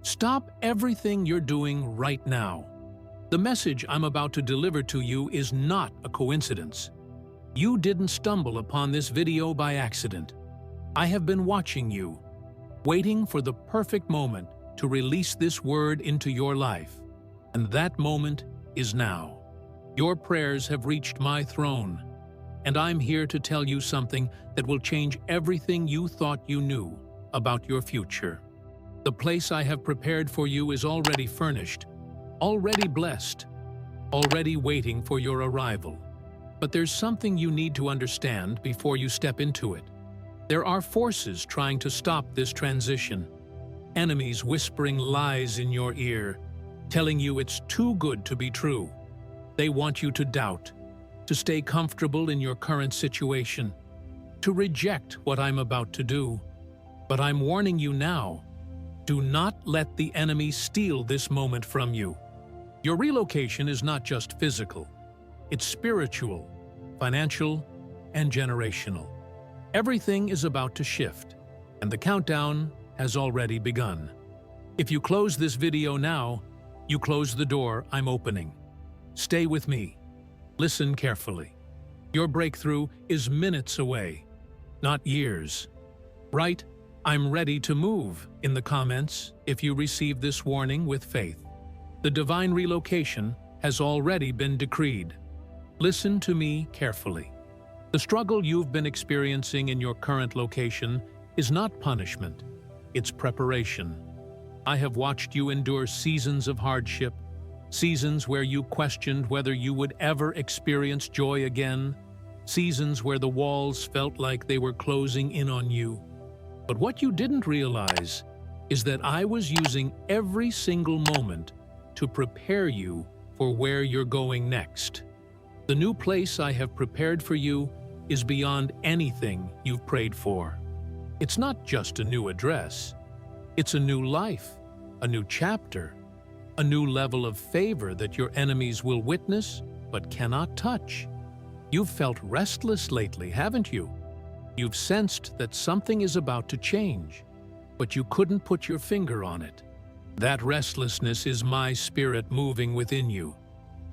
Stop everything you're doing right now. The message I'm about to deliver to you is not a coincidence. You didn't stumble upon this video by accident. I have been watching you, waiting for the perfect moment to release this word into your life. And that moment is now. Your prayers have reached my throne, and I'm here to tell you something that will change everything you thought you knew about your future. The place I have prepared for you is already furnished, already blessed, already waiting for your arrival. But there's something you need to understand before you step into it. There are forces trying to stop this transition. Enemies whispering lies in your ear, telling you it's too good to be true. They want you to doubt, to stay comfortable in your current situation, to reject what I'm about to do. But I'm warning you now, do not let the enemy steal this moment from you. Your relocation is not just physical. It's spiritual, financial, and generational. Everything is about to shift, and the countdown has already begun. If you close this video now, you close the door I'm opening. Stay with me. Listen carefully. Your breakthrough is minutes away, not years. Write, "I'm ready to move" in the comments if you receive this warning with faith. The divine relocation has already been decreed. Listen to me carefully. The struggle you've been experiencing in your current location is not punishment, it's preparation. I have watched you endure seasons of hardship, seasons where you questioned whether you would ever experience joy again, seasons where the walls felt like they were closing in on you. But what you didn't realize is that I was using every single moment to prepare you for where you're going next. The new place I have prepared for you is beyond anything you've prayed for. It's not just a new address. It's a new life, a new chapter, a new level of favor that your enemies will witness but cannot touch. You've felt restless lately, haven't you? You've sensed that something is about to change, but you couldn't put your finger on it. That restlessness is my spirit moving within you,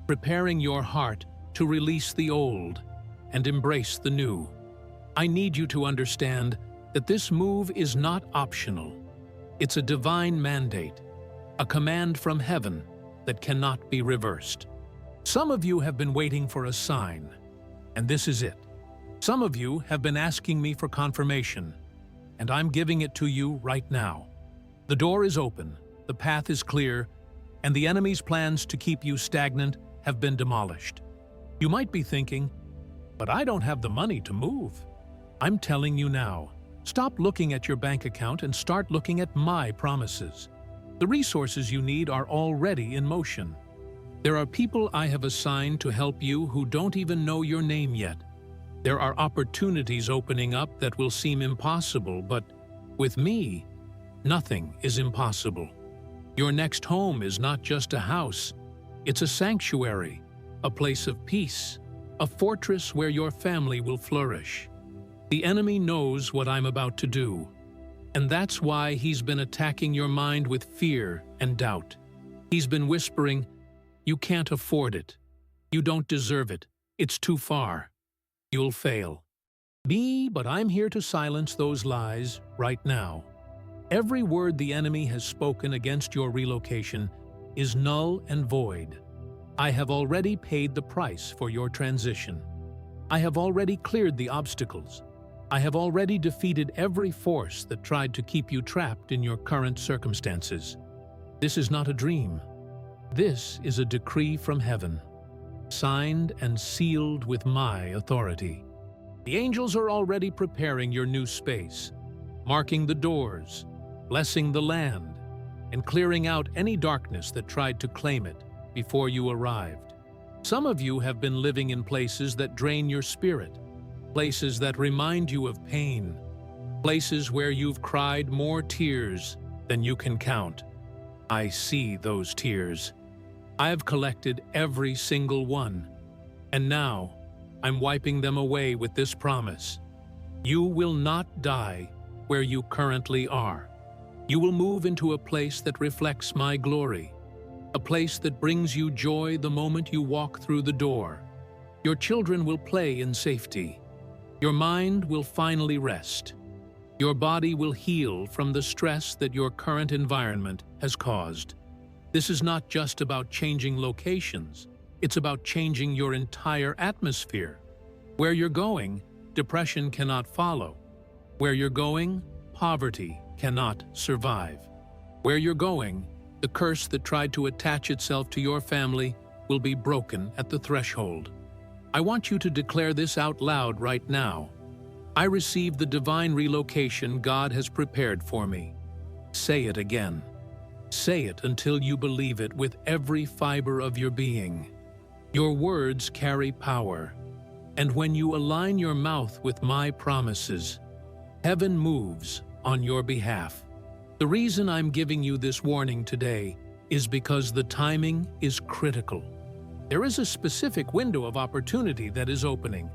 preparing your heart to release the old and embrace the new. I need you to understand that this move is not optional. It's a divine mandate, a command from heaven that cannot be reversed. Some of you have been waiting for a sign, and this is it. Some of you have been asking me for confirmation, and I'm giving it to you right now. The door is open, the path is clear, and the enemy's plans to keep you stagnant have been demolished. You might be thinking, but I don't have the money to move. I'm telling you now, stop looking at your bank account and start looking at my promises. The resources you need are already in motion. There are people I have assigned to help you who don't even know your name yet. There are opportunities opening up that will seem impossible, but with me, nothing is impossible. Your next home is not just a house, it's a sanctuary, a place of peace, a fortress where your family will flourish. The enemy knows what I'm about to do, and that's why he's been attacking your mind with fear and doubt. He's been whispering, "You can't afford it. You don't deserve it. It's too far. You'll fail." But I'm here to silence those lies right now. Every word the enemy has spoken against your relocation is null and void. I have already paid the price for your transition. I have already cleared the obstacles. I have already defeated every force that tried to keep you trapped in your current circumstances. This is not a dream. This is a decree from heaven, signed and sealed with my authority. The angels are already preparing your new space, marking the doors, blessing the land, and clearing out any darkness that tried to claim it before you arrived. Some of you have been living in places that drain your spirit, places that remind you of pain, places where you've cried more tears than you can count. I see those tears. I have collected every single one, and now I'm wiping them away with this promise. You will not die where you currently are. You will move into a place that reflects my glory, a place that brings you joy the moment you walk through the door. Your children will play in safety. Your mind will finally rest. Your body will heal from the stress that your current environment has caused. This is not just about changing locations, it's about changing your entire atmosphere. Where you're going, depression cannot follow. Where you're going, poverty cannot survive. Where you're going, the curse that tried to attach itself to your family will be broken at the threshold. I want you to declare this out loud right now. I receive the divine relocation God has prepared for me. Say it again. Say it until you believe it with every fiber of your being. Your words carry power, and when you align your mouth with my promises, heaven moves on your behalf. The reason I'm giving you this warning today is because the timing is critical. There is a specific window of opportunity that is opening,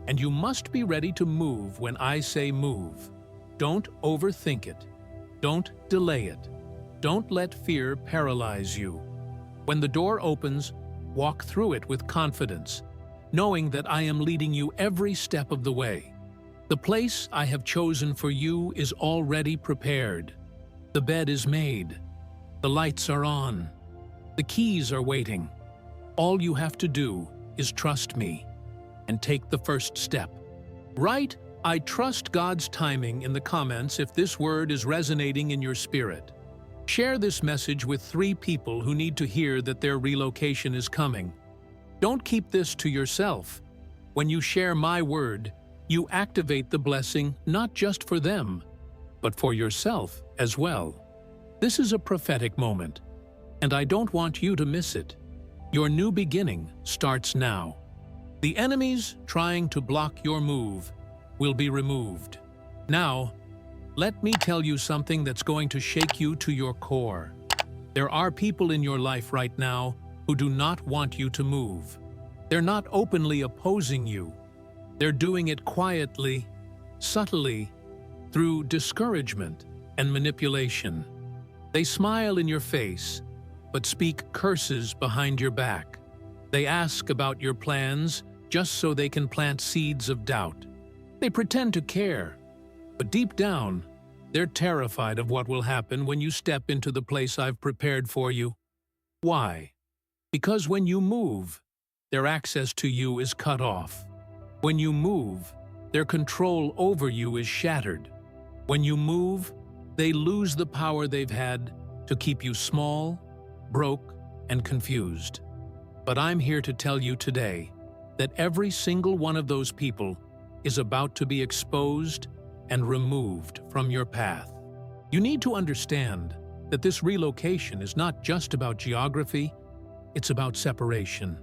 and you must be ready to move when I say move. Don't overthink it. Don't delay it. Don't let fear paralyze you. When the door opens, walk through it with confidence, knowing that I am leading you every step of the way. The place I have chosen for you is already prepared. The bed is made. The lights are on. The keys are waiting. All you have to do is trust me and take the first step. Write, "I trust God's timing" in the comments if this word is resonating in your spirit. Share this message with 3 people who need to hear that their relocation is coming. Don't keep this to yourself. When you share my word, you activate the blessing not just for them, but for yourself as well. This is a prophetic moment, and I don't want you to miss it. Your new beginning starts now. The enemies trying to block your move will be removed. Now, let me tell you something that's going to shake you to your core. There are people in your life right now who do not want you to move. They're not openly opposing you. They're doing it quietly, subtly, through discouragement and manipulation. They smile in your face, but speak curses behind your back. They ask about your plans just so they can plant seeds of doubt. They pretend to care, but deep down, they're terrified of what will happen when you step into the place I've prepared for you. Why? Because when you move, their access to you is cut off. When you move, their control over you is shattered. When you move, they lose the power they've had to keep you small, broke, and confused. But I'm here to tell you today that every single one of those people is about to be exposed and removed from your path. You need to understand that this relocation is not just about geography, it's about separation.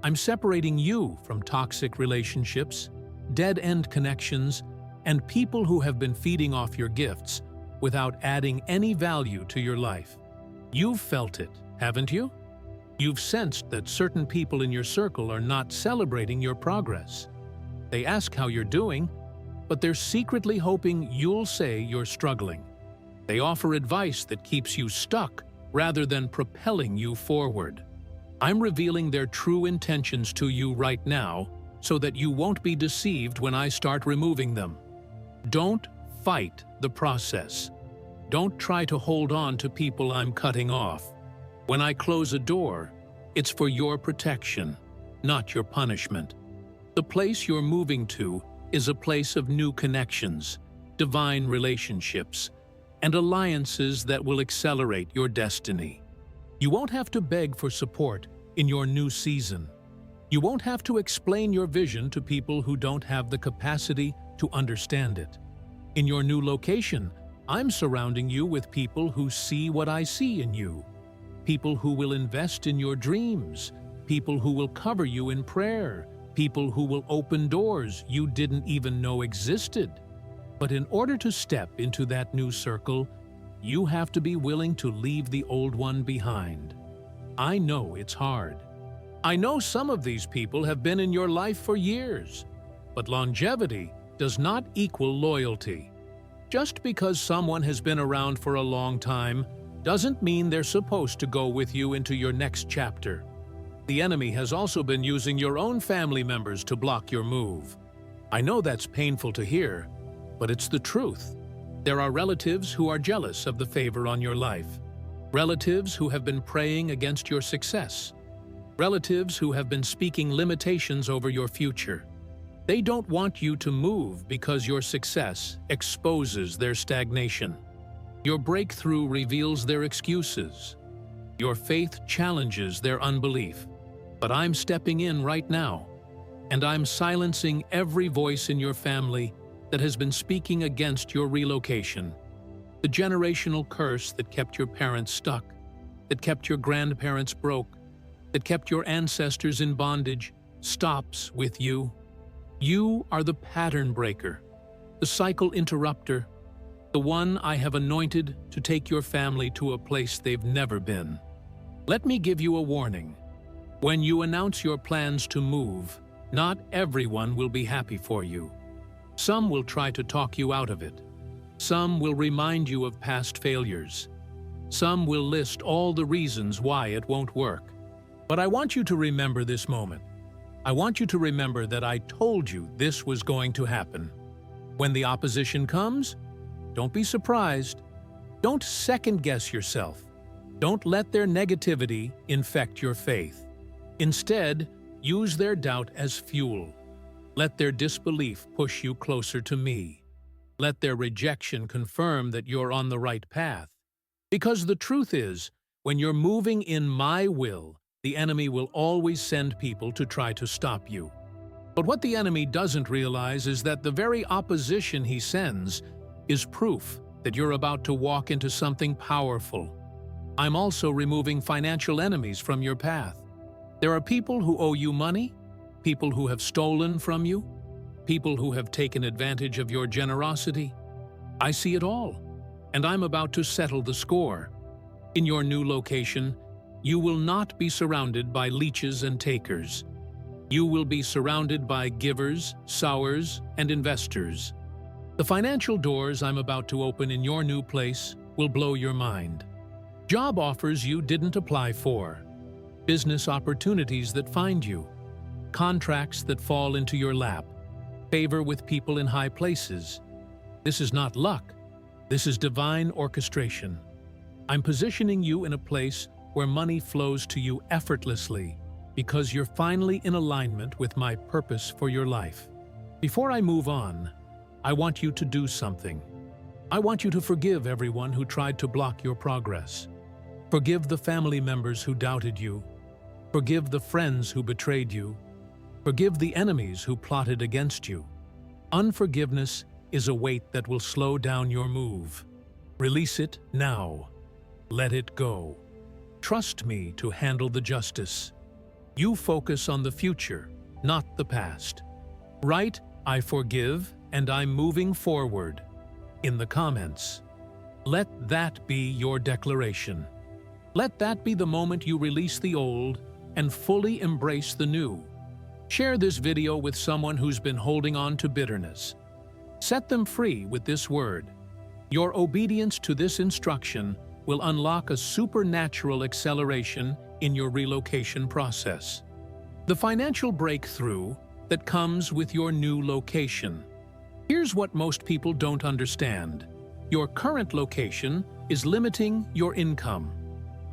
I'm separating you from toxic relationships, dead-end connections, and people who have been feeding off your gifts without adding any value to your life. You've felt it, haven't you? You've sensed that certain people in your circle are not celebrating your progress. They ask how you're doing, but they're secretly hoping you'll say you're struggling. They offer advice that keeps you stuck rather than propelling you forward. I'm revealing their true intentions to you right now so that you won't be deceived when I start removing them. Don't fight the process. Don't try to hold on to people I'm cutting off. When I close a door, it's for your protection, not your punishment. The place you're moving to is a place of new connections, divine relationships, and alliances that will accelerate your destiny. You won't have to beg for support in your new season. You won't have to explain your vision to people who don't have the capacity to understand it. In your new location, I'm surrounding you with people who see what I see in you. People who will invest in your dreams. People who will cover you in prayer. People who will open doors you didn't even know existed. But in order to step into that new circle, you have to be willing to leave the old one behind. I know it's hard. I know some of these people have been in your life for years, but longevity does not equal loyalty. Just because someone has been around for a long time doesn't mean they're supposed to go with you into your next chapter. The enemy has also been using your own family members to block your move. I know that's painful to hear, but it's the truth. There are relatives who are jealous of the favor on your life. Relatives who have been praying against your success. Relatives who have been speaking limitations over your future. They don't want you to move because your success exposes their stagnation. Your breakthrough reveals their excuses. Your faith challenges their unbelief. But I'm stepping in right now, and I'm silencing every voice in your family that has been speaking against your relocation. The generational curse that kept your parents stuck, that kept your grandparents broke, that kept your ancestors in bondage, stops with you. You are the pattern breaker, the cycle interrupter, the one I have anointed to take your family to a place they've never been. Let me give you a warning. When you announce your plans to move, not everyone will be happy for you. Some will try to talk you out of it. Some will remind you of past failures. Some will list all the reasons why it won't work. But I want you to remember this moment. I want you to remember that I told you this was going to happen. When the opposition comes, don't be surprised. Don't second-guess yourself. Don't let their negativity infect your faith. Instead, use their doubt as fuel. Let their disbelief push you closer to me. Let their rejection confirm that you're on the right path. Because the truth is, when you're moving in my will, the enemy will always send people to try to stop you. But what the enemy doesn't realize is that the very opposition he sends is proof that you're about to walk into something powerful. I'm also removing financial enemies from your path. There are people who owe you money, people who have stolen from you, people who have taken advantage of your generosity. I see it all, and I'm about to settle the score. In your new location, you will not be surrounded by leeches and takers. You will be surrounded by givers, sowers, and investors. The financial doors I'm about to open in your new place will blow your mind. Job offers you didn't apply for. Business opportunities that find you. Contracts that fall into your lap. Favor with people in high places. This is not luck. This is divine orchestration. I'm positioning you in a place where money flows to you effortlessly because you're finally in alignment with my purpose for your life. Before I move on, I want you to do something. I want you to forgive everyone who tried to block your progress. Forgive the family members who doubted you. Forgive the friends who betrayed you. Forgive the enemies who plotted against you. Unforgiveness is a weight that will slow down your move. Release it now. Let it go. Trust me to handle the justice. You focus on the future, not the past. Write, "I forgive and I'm moving forward" in the comments. Let that be your declaration. Let that be the moment you release the old and fully embrace the new. Share this video with someone who's been holding on to bitterness. Set them free with this word. Your obedience to this instruction will unlock a supernatural acceleration in your relocation process. The financial breakthrough that comes with your new location. Here's what most people don't understand. Your current location is limiting your income.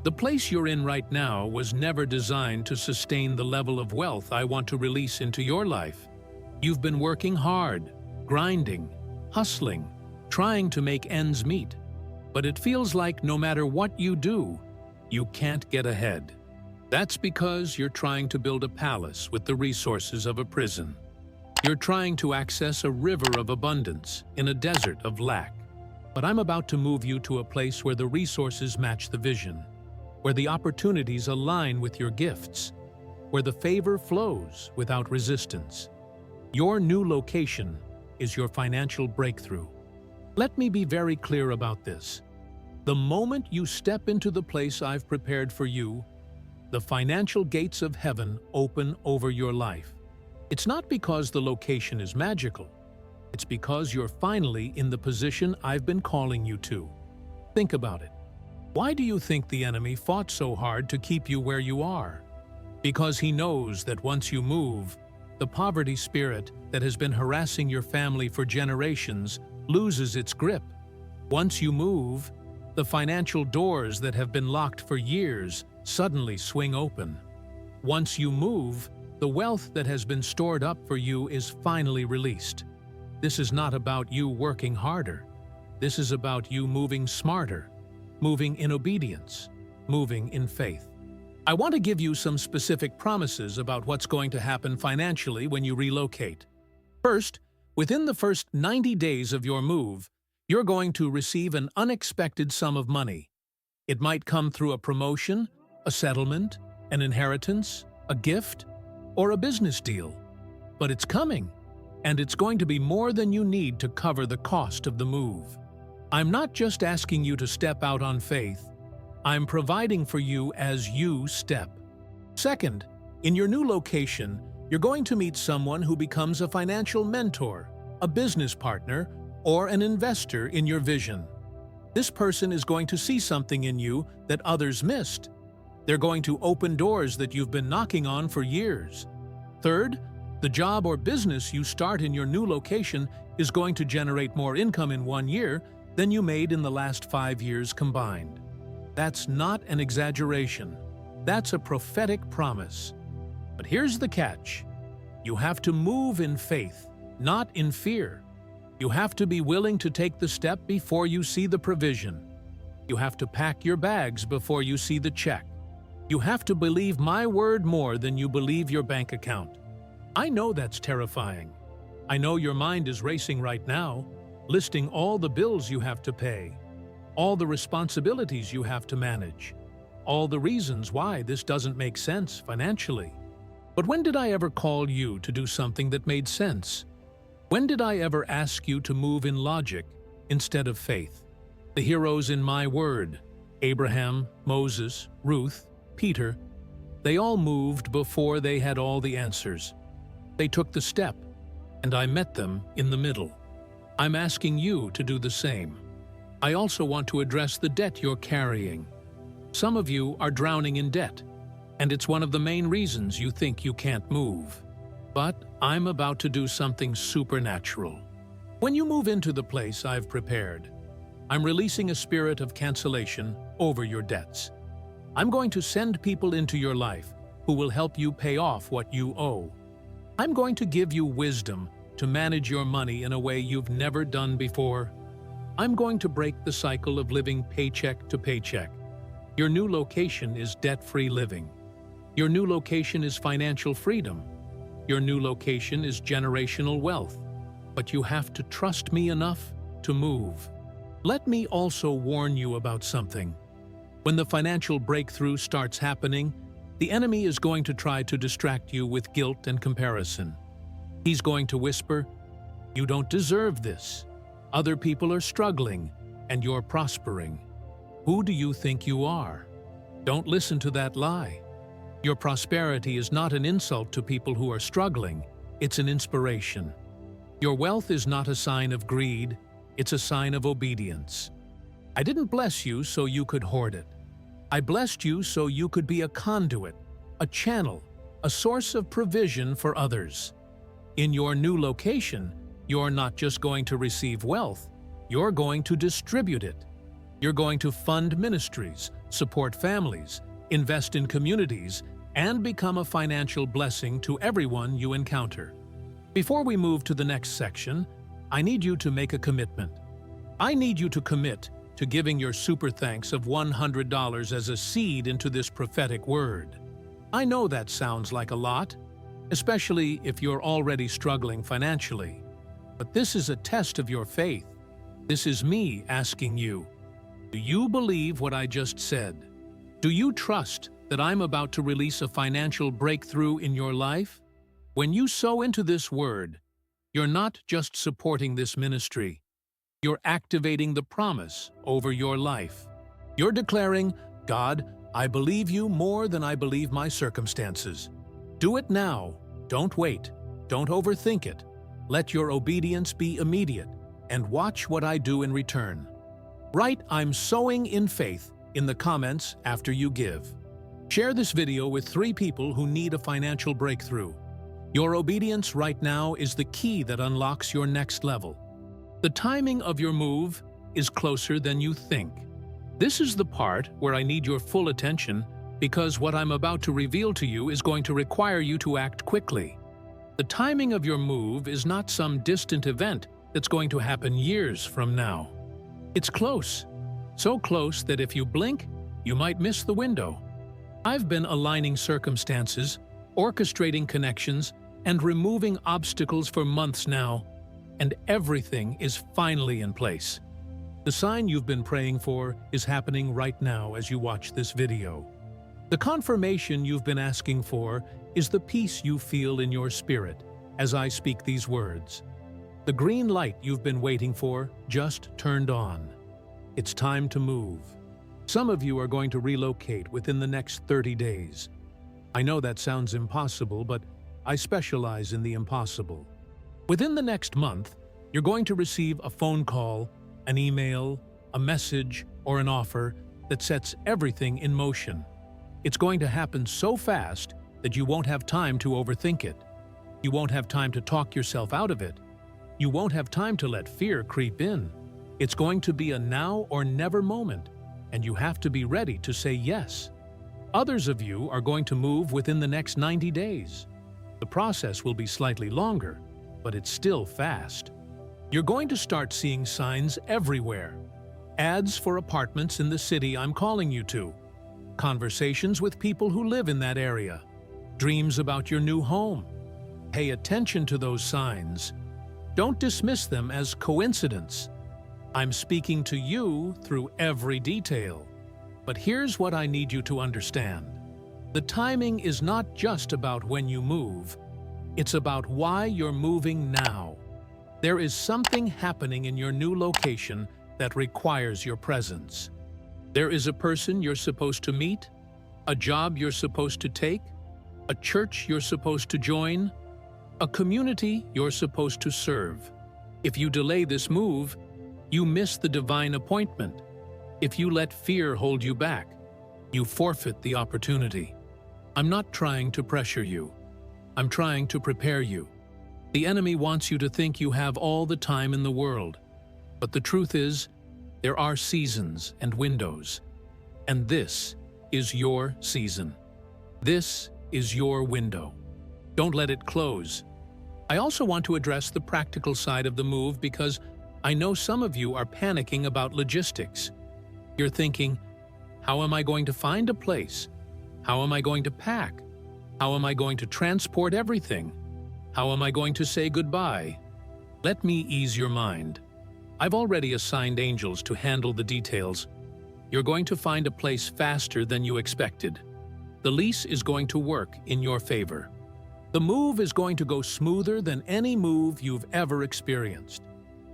The place you're in right now was never designed to sustain the level of wealth I want to release into your life. You've been working hard, grinding, hustling, trying to make ends meet. But it feels like no matter what you do, you can't get ahead. That's because you're trying to build a palace with the resources of a prison. You're trying to access a river of abundance in a desert of lack. But I'm about to move you to a place where the resources match the vision, where the opportunities align with your gifts, where the favor flows without resistance. Your new location is your financial breakthrough. Let me be very clear about this. The moment you step into the place I've prepared for you, the financial gates of heaven open over your life. It's not because the location is magical. It's because you're finally in the position I've been calling you to. Think about it. Why do you think the enemy fought so hard to keep you where you are? Because he knows that once you move, the poverty spirit that has been harassing your family for generations loses its grip. Once you move, the financial doors that have been locked for years suddenly swing open. Once you move, the wealth that has been stored up for you is finally released. This is not about you working harder. This is about you moving smarter, moving in obedience, moving in faith. I want to give you some specific promises about what's going to happen financially when you relocate. First, within the first 90 days of your move, you're going to receive an unexpected sum of money. It might come through a promotion, a settlement, an inheritance, a gift, or a business deal. But it's coming, and it's going to be more than you need to cover the cost of the move. I'm not just asking you to step out on faith. I'm providing for you as you step. Second, in your new location, you're going to meet someone who becomes a financial mentor, a business partner, or an investor in your vision. This person is going to see something in you that others missed. They're going to open doors that you've been knocking on for years. Third, the job or business you start in your new location is going to generate more income in 1 year than you made in the last 5 years combined. That's not an exaggeration. That's a prophetic promise. But here's the catch. You have to move in faith, not in fear. You have to be willing to take the step before you see the provision. You have to pack your bags before you see the check. You have to believe my word more than you believe your bank account. I know that's terrifying. I know your mind is racing right now, listing all the bills you have to pay, all the responsibilities you have to manage, all the reasons why this doesn't make sense financially. But when did I ever call you to do something that made sense? When did I ever ask you to move in logic instead of faith? The heroes in my word, Abraham, Moses, Ruth, Peter, they all moved before they had all the answers. They took the step, and I met them in the middle. I'm asking you to do the same. I also want to address the debt you're carrying. Some of you are drowning in debt, and it's one of the main reasons you think you can't move. But I'm about to do something supernatural. When you move into the place I've prepared, I'm releasing a spirit of cancellation over your debts. I'm going to send people into your life who will help you pay off what you owe. I'm going to give you wisdom to manage your money in a way you've never done before. I'm going to break the cycle of living paycheck to paycheck. Your new location is debt-free living. Your new location is financial freedom. Your new location is generational wealth. But you have to trust me enough to move. Let me also warn you about something. When the financial breakthrough starts happening, the enemy is going to try to distract you with guilt and comparison. He's going to whisper, "You don't deserve this. Other people are struggling, and you're prospering. Who do you think you are?" Don't listen to that lie. Your prosperity is not an insult to people who are struggling. It's an inspiration. Your wealth is not a sign of greed. It's a sign of obedience. I didn't bless you so you could hoard it. I blessed you so you could be a conduit, a channel, a source of provision for others. In your new location, you're not just going to receive wealth, you're going to distribute it. You're going to fund ministries, support families, invest in communities, and become a financial blessing to everyone you encounter. Before we move to the next section, I need you to make a commitment. I need you to commit to giving your super thanks of $100 as a seed into this prophetic word. I know that sounds like a lot, especially if you're already struggling financially. But this is a test of your faith. This is me asking you, do you believe what I just said? Do you trust that I'm about to release a financial breakthrough in your life? When you sow into this word, you're not just supporting this ministry. You're activating the promise over your life. You're declaring, "God, I believe you more than I believe my circumstances." Do it now. Don't wait. Don't overthink it. Let your obedience be immediate, and watch what I do in return. Write "I'm sowing in faith" in the comments after you give. Share this video with 3 people who need a financial breakthrough. Your obedience right now is the key that unlocks your next level. The timing of your move is closer than you think. This is the part where I need your full attention, because what I'm about to reveal to you is going to require you to act quickly. The timing of your move is not some distant event that's going to happen years from now. It's close, so close that if you blink, you might miss the window. I've been aligning circumstances, orchestrating connections, and removing obstacles for months now, and everything is finally in place. The sign you've been praying for is happening right now as you watch this video. The confirmation you've been asking for is the peace you feel in your spirit as I speak these words. The green light you've been waiting for just turned on. It's time to move. Some of you are going to relocate within the next 30 days. I know that sounds impossible, but I specialize in the impossible. Within the next month, you're going to receive a phone call, an email, a message, or an offer that sets everything in motion. It's going to happen so fast that you won't have time to overthink it. You won't have time to talk yourself out of it. You won't have time to let fear creep in. It's going to be a now or never moment, and you have to be ready to say yes. Others of you are going to move within the next 90 days. The process will be slightly longer, but it's still fast. You're going to start seeing signs everywhere. Ads for apartments in the city I'm calling you to. Conversations with people who live in that area. Dreams about your new home. Pay attention to those signs. Don't dismiss them as coincidence. I'm speaking to you through every detail. But here's what I need you to understand. The timing is not just about when you move. It's about why you're moving now. There is something happening in your new location that requires your presence. There is a person you're supposed to meet, a job you're supposed to take, a church you're supposed to join, a community you're supposed to serve. If you delay this move, you miss the divine appointment. If you let fear hold you back, you forfeit the opportunity. I'm not trying to pressure you. I'm trying to prepare you. The enemy wants you to think you have all the time in the world. But the truth is, there are seasons and windows. And this is your season. This is your window. Don't let it close. I also want to address the practical side of the move because I know some of you are panicking about logistics. You're thinking, how am I going to find a place? How am I going to pack? How am I going to transport everything? How am I going to say goodbye? Let me ease your mind. I've already assigned angels to handle the details. You're going to find a place faster than you expected. The lease is going to work in your favor. The move is going to go smoother than any move you've ever experienced.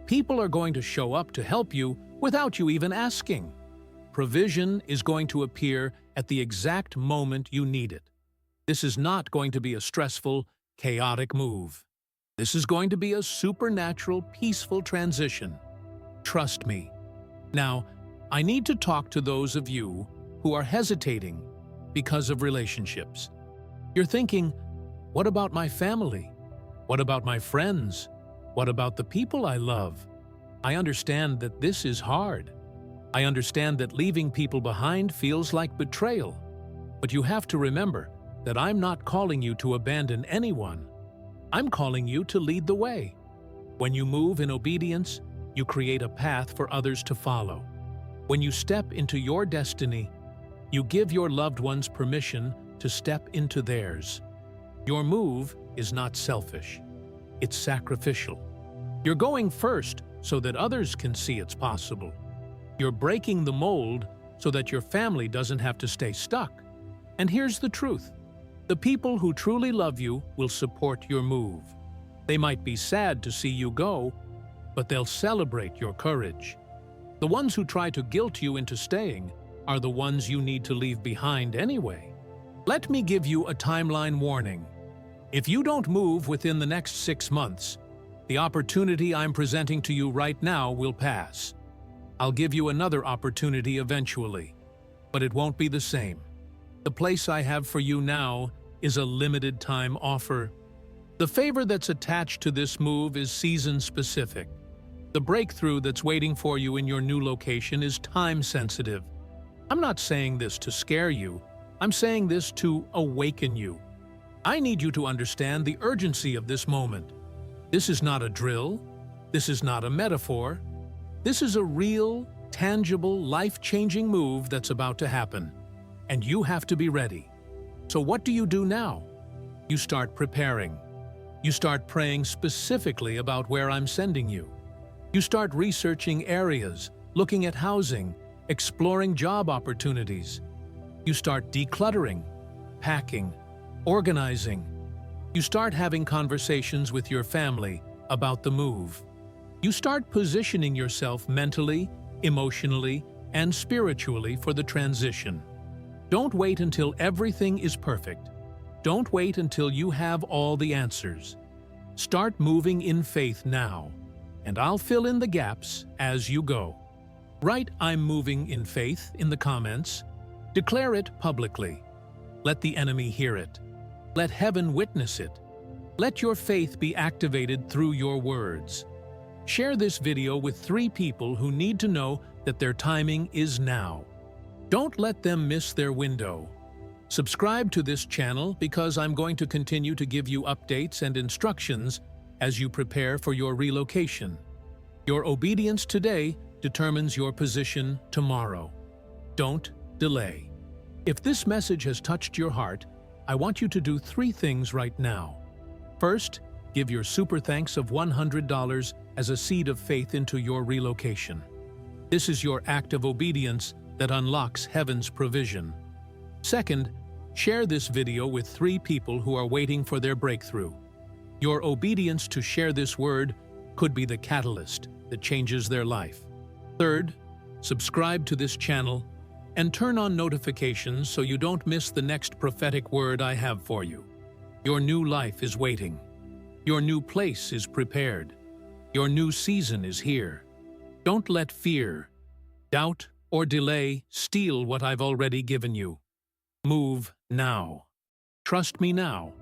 People are going to show up to help you without you even asking. Provision is going to appear at the exact moment you need it. This is not going to be a stressful, chaotic move. This is going to be a supernatural, peaceful transition. Trust me. Now, I need to talk to those of you who are hesitating because of relationships. You're thinking, what about my family? What about my friends? What about the people I love? I understand that this is hard. I understand that leaving people behind feels like betrayal. But you have to remember that I'm not calling you to abandon anyone. I'm calling you to lead the way. When you move in obedience, you create a path for others to follow. When you step into your destiny, you give your loved ones permission to step into theirs. Your move is not selfish. It's sacrificial. You're going first so that others can see it's possible. You're breaking the mold so that your family doesn't have to stay stuck. And here's the truth. The people who truly love you will support your move. They might be sad to see you go, but they'll celebrate your courage. The ones who try to guilt you into staying are the ones you need to leave behind anyway. Let me give you a timeline warning. If you don't move within the next 6 months, The opportunity I'm presenting to you right now will pass. I'll give you another opportunity eventually, but it won't be the same. The place I have for you now is a limited time offer. The favor that's attached to this move is season-specific. The breakthrough that's waiting for you in your new location is time-sensitive. I'm not saying this to scare you. I'm saying this to awaken you. I need you to understand the urgency of this moment. This is not a drill. This is not a metaphor. This is a real, tangible, life-changing move that's about to happen. And you have to be ready. So what do you do now? You start preparing. You start praying specifically about where I'm sending you. You start researching areas, looking at housing, exploring job opportunities. You start decluttering, packing, organizing. You start having conversations with your family about the move. You start positioning yourself mentally, emotionally, and spiritually for the transition. Don't wait until everything is perfect. Don't wait until you have all the answers. Start moving in faith now, and I'll fill in the gaps as you go. Write "I'm moving in faith" in the comments. Declare it publicly. Let the enemy hear it. Let heaven witness it. Let your faith be activated through your words. Share this video with 3 people who need to know that their timing is now. Don't let them miss their window. Subscribe to this channel because I'm going to continue to give you updates and instructions as you prepare for your relocation. Your obedience today determines your position tomorrow. Don't delay. If this message has touched your heart, I want you to do 3 things right now. First, give your super thanks of $100 as a seed of faith into your relocation. This is your act of obedience that unlocks heaven's provision. Second, share this video with 3 people who are waiting for their breakthrough. Your obedience to share this word could be the catalyst that changes their life. Third, subscribe to this channel and turn on notifications so you don't miss the next prophetic word I have for you. Your new life is waiting. Your new place is prepared. Your new season is here. Don't let fear, doubt, or delay steal what I've already given you. Move now. Trust me now.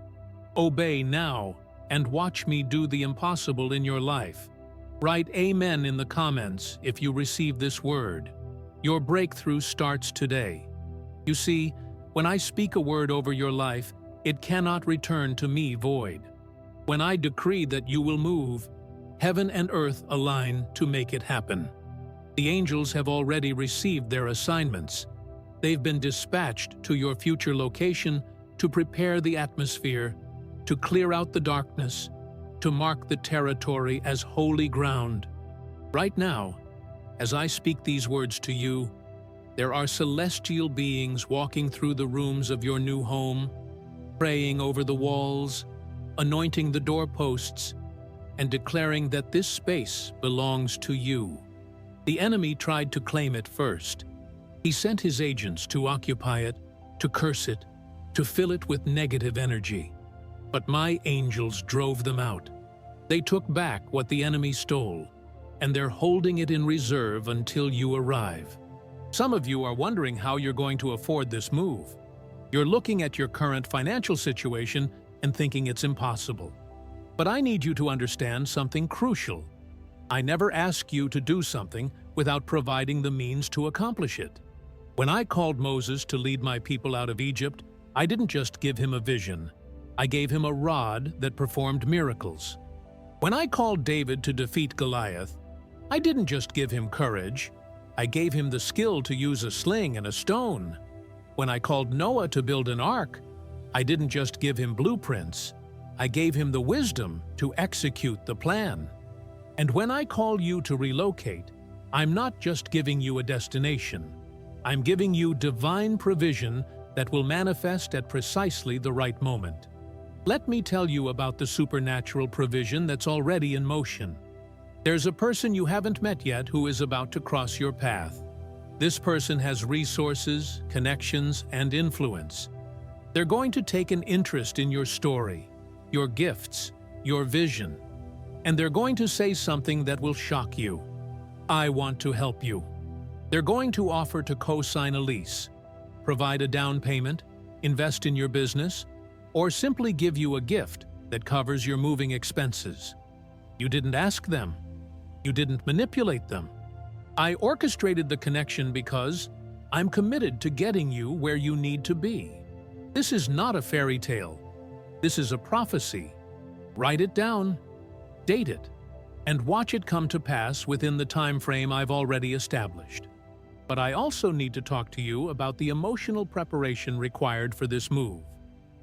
Obey now, and watch me do the impossible in your life. Write "Amen" in the comments if you receive this word. Your breakthrough starts today. You see, when I speak a word over your life, it cannot return to me void. When I decree that you will move, heaven and earth align to make it happen. The angels have already received their assignments. They've been dispatched to your future location to prepare the atmosphere, to clear out the darkness, to mark the territory as holy ground. Right now, as I speak these words to you, there are celestial beings walking through the rooms of your new home, praying over the walls, anointing the doorposts, and declaring that this space belongs to you. The enemy tried to claim it first. He sent his agents to occupy it, to curse it, to fill it with negative energy. But my angels drove them out. They took back what the enemy stole, and they're holding it in reserve until you arrive. Some of you are wondering how you're going to afford this move. You're looking at your current financial situation and thinking it's impossible. But I need you to understand something crucial. I never ask you to do something without providing the means to accomplish it. When I called Moses to lead my people out of Egypt, I didn't just give him a vision. I gave him a rod that performed miracles. When I called David to defeat Goliath, I didn't just give him courage. I gave him the skill to use a sling and a stone. When I called Noah to build an ark, I didn't just give him blueprints. I gave him the wisdom to execute the plan. And when I call you to relocate, I'm not just giving you a destination. I'm giving you divine provision that will manifest at precisely the right moment. Let me tell you about the supernatural provision that's already in motion. There's a person you haven't met yet who is about to cross your path. This person has resources, connections, and influence. They're going to take an interest in your story, your gifts, your vision. And they're going to say something that will shock you. I want to help you. They're going to offer to co-sign a lease, provide a down payment, invest in your business, or simply give you a gift that covers your moving expenses. You didn't ask them. You didn't manipulate them. I orchestrated the connection because I'm committed to getting you where you need to be. This is not a fairy tale. This is a prophecy. Write it down, date it, and watch it come to pass within the time frame I've already established. But I also need to talk to you about the emotional preparation required for this move.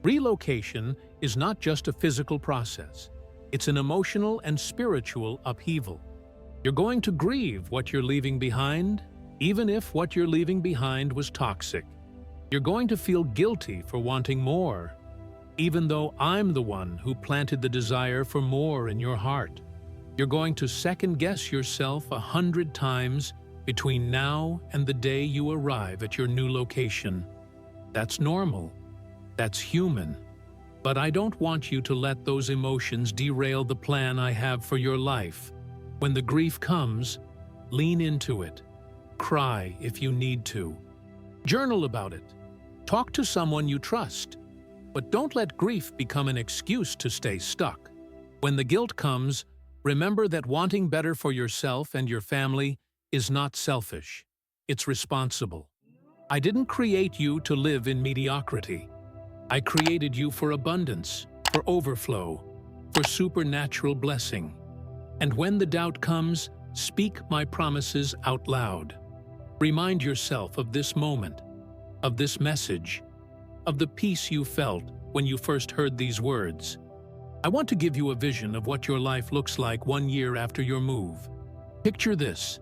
Relocation is not just a physical process. It's an emotional and spiritual upheaval. You're going to grieve what you're leaving behind, even if what you're leaving behind was toxic. You're going to feel guilty for wanting more, even though I'm the one who planted the desire for more in your heart. You're going to second-guess yourself 100 times between now and the day you arrive at your new location. That's normal. That's human. But I don't want you to let those emotions derail the plan I have for your life. When the grief comes, lean into it. Cry if you need to. Journal about it. Talk to someone you trust. But don't let grief become an excuse to stay stuck. When the guilt comes, remember that wanting better for yourself and your family is not selfish. It's responsible. I didn't create you to live in mediocrity. I created you for abundance, for overflow, for supernatural blessing. And when the doubt comes, speak my promises out loud. Remind yourself of this moment, of this message, of the peace you felt when you first heard these words. I want to give you a vision of what your life looks like 1 year after your move. Picture this.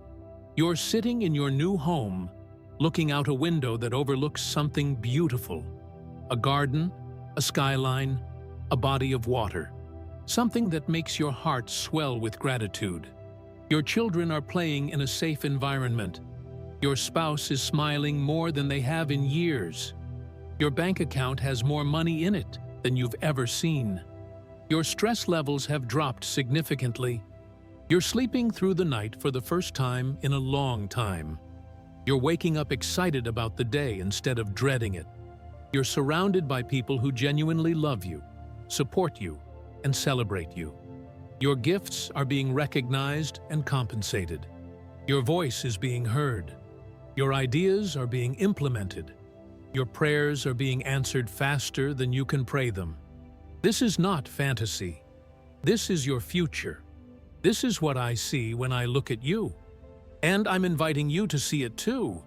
You're sitting in your new home, looking out a window that overlooks something beautiful. A garden, a skyline, a body of water. Something that makes your heart swell with gratitude. Your children are playing in a safe environment. Your spouse is smiling more than they have in years. Your bank account has more money in it than you've ever seen. Your stress levels have dropped significantly. You're sleeping through the night for the first time in a long time. You're waking up excited about the day instead of dreading it. You're surrounded by people who genuinely love you, support you, and celebrate you. Your gifts are being recognized and compensated. Your voice is being heard. Your ideas are being implemented. Your prayers are being answered faster than you can pray them. This is not fantasy. This is your future. This is what I see when I look at you. And I'm inviting you to see it too.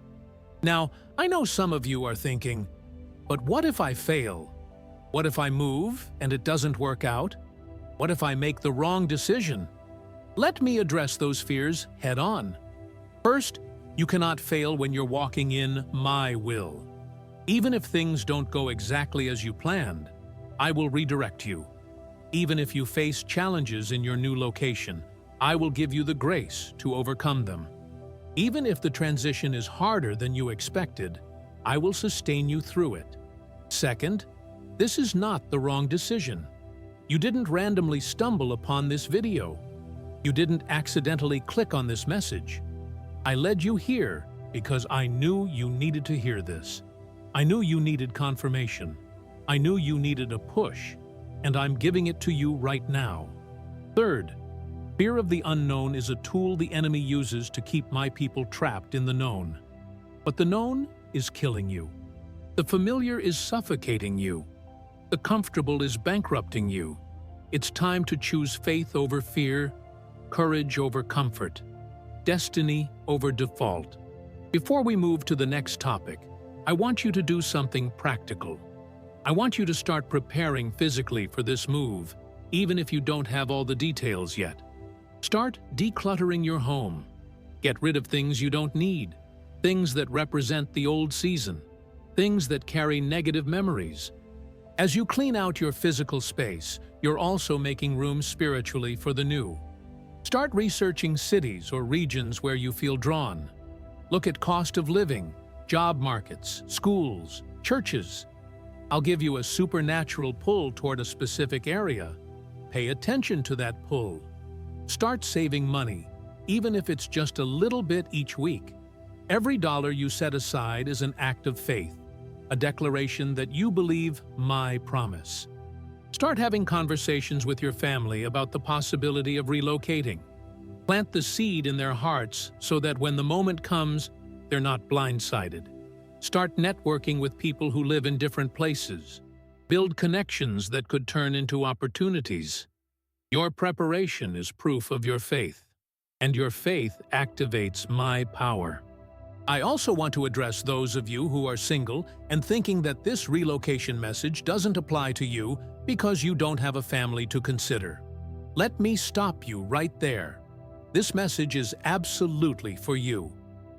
Now, I know some of you are thinking, but what if I fail? What if I move and it doesn't work out? What if I make the wrong decision? Let me address those fears head on. First, you cannot fail when you're walking in my will. Even if things don't go exactly as you planned, I will redirect you. Even if you face challenges in your new location, I will give you the grace to overcome them. Even if the transition is harder than you expected, I will sustain you through it. Second, this is not the wrong decision. You didn't randomly stumble upon this video. You didn't accidentally click on this message. I led you here because I knew you needed to hear this. I knew you needed confirmation. I knew you needed a push, and I'm giving it to you right now. Third, fear of the unknown is a tool the enemy uses to keep my people trapped in the known. But the known is killing you. The familiar is suffocating you. The comfortable is bankrupting you. It's time to choose faith over fear, courage over comfort, destiny over default. Before we move to the next topic, I want you to do something practical. I want you to start preparing physically for this move, even if you don't have all the details yet. Start decluttering your home. Get rid of things you don't need, things that represent the old season, things that carry negative memories. As you clean out your physical space, you're also making room spiritually for the new. Start researching cities or regions where you feel drawn. Look at cost of living, job markets, schools, churches. I'll give you a supernatural pull toward a specific area. Pay attention to that pull. Start saving money, even if it's just a little bit each week. Every dollar you set aside is an act of faith, a declaration that you believe my promise. Start having conversations with your family about the possibility of relocating. Plant the seed in their hearts so that when the moment comes, they're not blindsided. Start networking with people who live in different places. Build connections that could turn into opportunities. Your preparation is proof of your faith, and your faith activates my power. I also want to address those of you who are single and thinking that this relocation message doesn't apply to you because you don't have a family to consider. Let me stop you right there. This message is absolutely for you.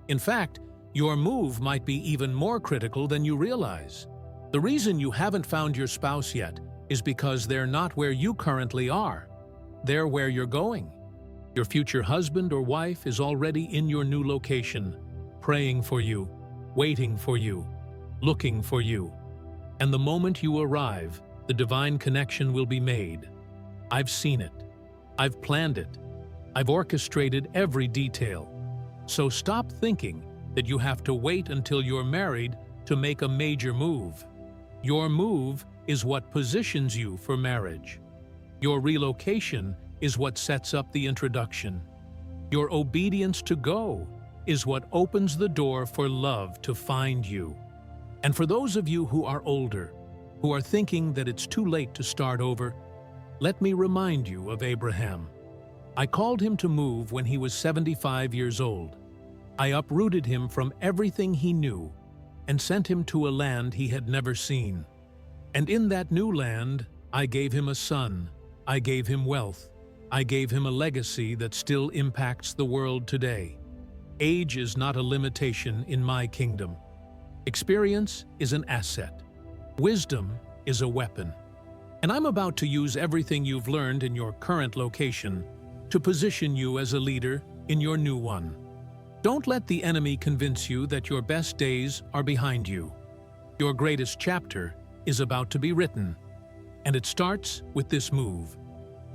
In fact, your move might be even more critical than you realize. The reason you haven't found your spouse yet is because they're not where you currently are. They're where you're going. Your future husband or wife is already in your new location, praying for you, waiting for you, looking for you. And the moment you arrive, the divine connection will be made. I've seen it. I've planned it. I've orchestrated every detail. So stop thinking that you have to wait until you're married to make a major move. Your move is what positions you for marriage. Your relocation is what sets up the introduction. Your obedience to go is what opens the door for love to find you. And for those of you who are older, who are thinking that it's too late to start over, let me remind you of Abraham. I called him to move when he was 75 years old. I uprooted him from everything he knew and sent him to a land he had never seen. And in that new land, I gave him a son, I gave him wealth, I gave him a legacy that still impacts the world today. Age is not a limitation in my kingdom. Experience is an asset. Wisdom is a weapon. And I'm about to use everything you've learned in your current location to position you as a leader in your new one. Don't let the enemy convince you that your best days are behind you. Your greatest chapter is about to be written, and it starts with this move.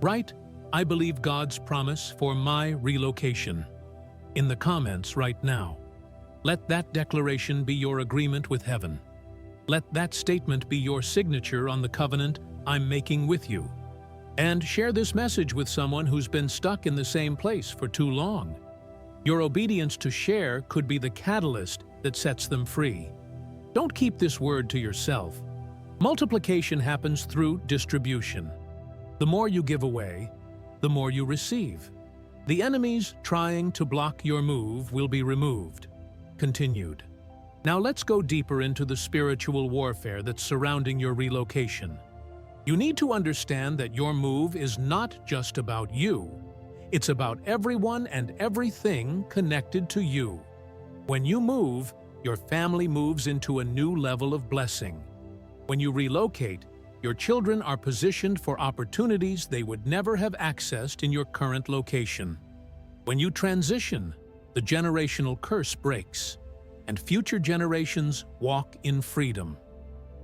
Write, "I believe God's promise for my relocation," in the comments right now. Let that declaration be your agreement with heaven. Let that statement be your signature on the covenant I'm making with you. And share this message with someone who's been stuck in the same place for too long. Your obedience to share could be the catalyst that sets them free. Don't keep this word to yourself. Multiplication happens through distribution. The more you give away, the more you receive. The enemies trying to block your move will be removed. Continued. Now let's go deeper into the spiritual warfare that's surrounding your relocation. You need to understand that your move is not just about you. It's about everyone and everything connected to you. When you move, your family moves into a new level of blessing. When you relocate, your children are positioned for opportunities they would never have accessed in your current location. When you transition, the generational curse breaks, and future generations walk in freedom.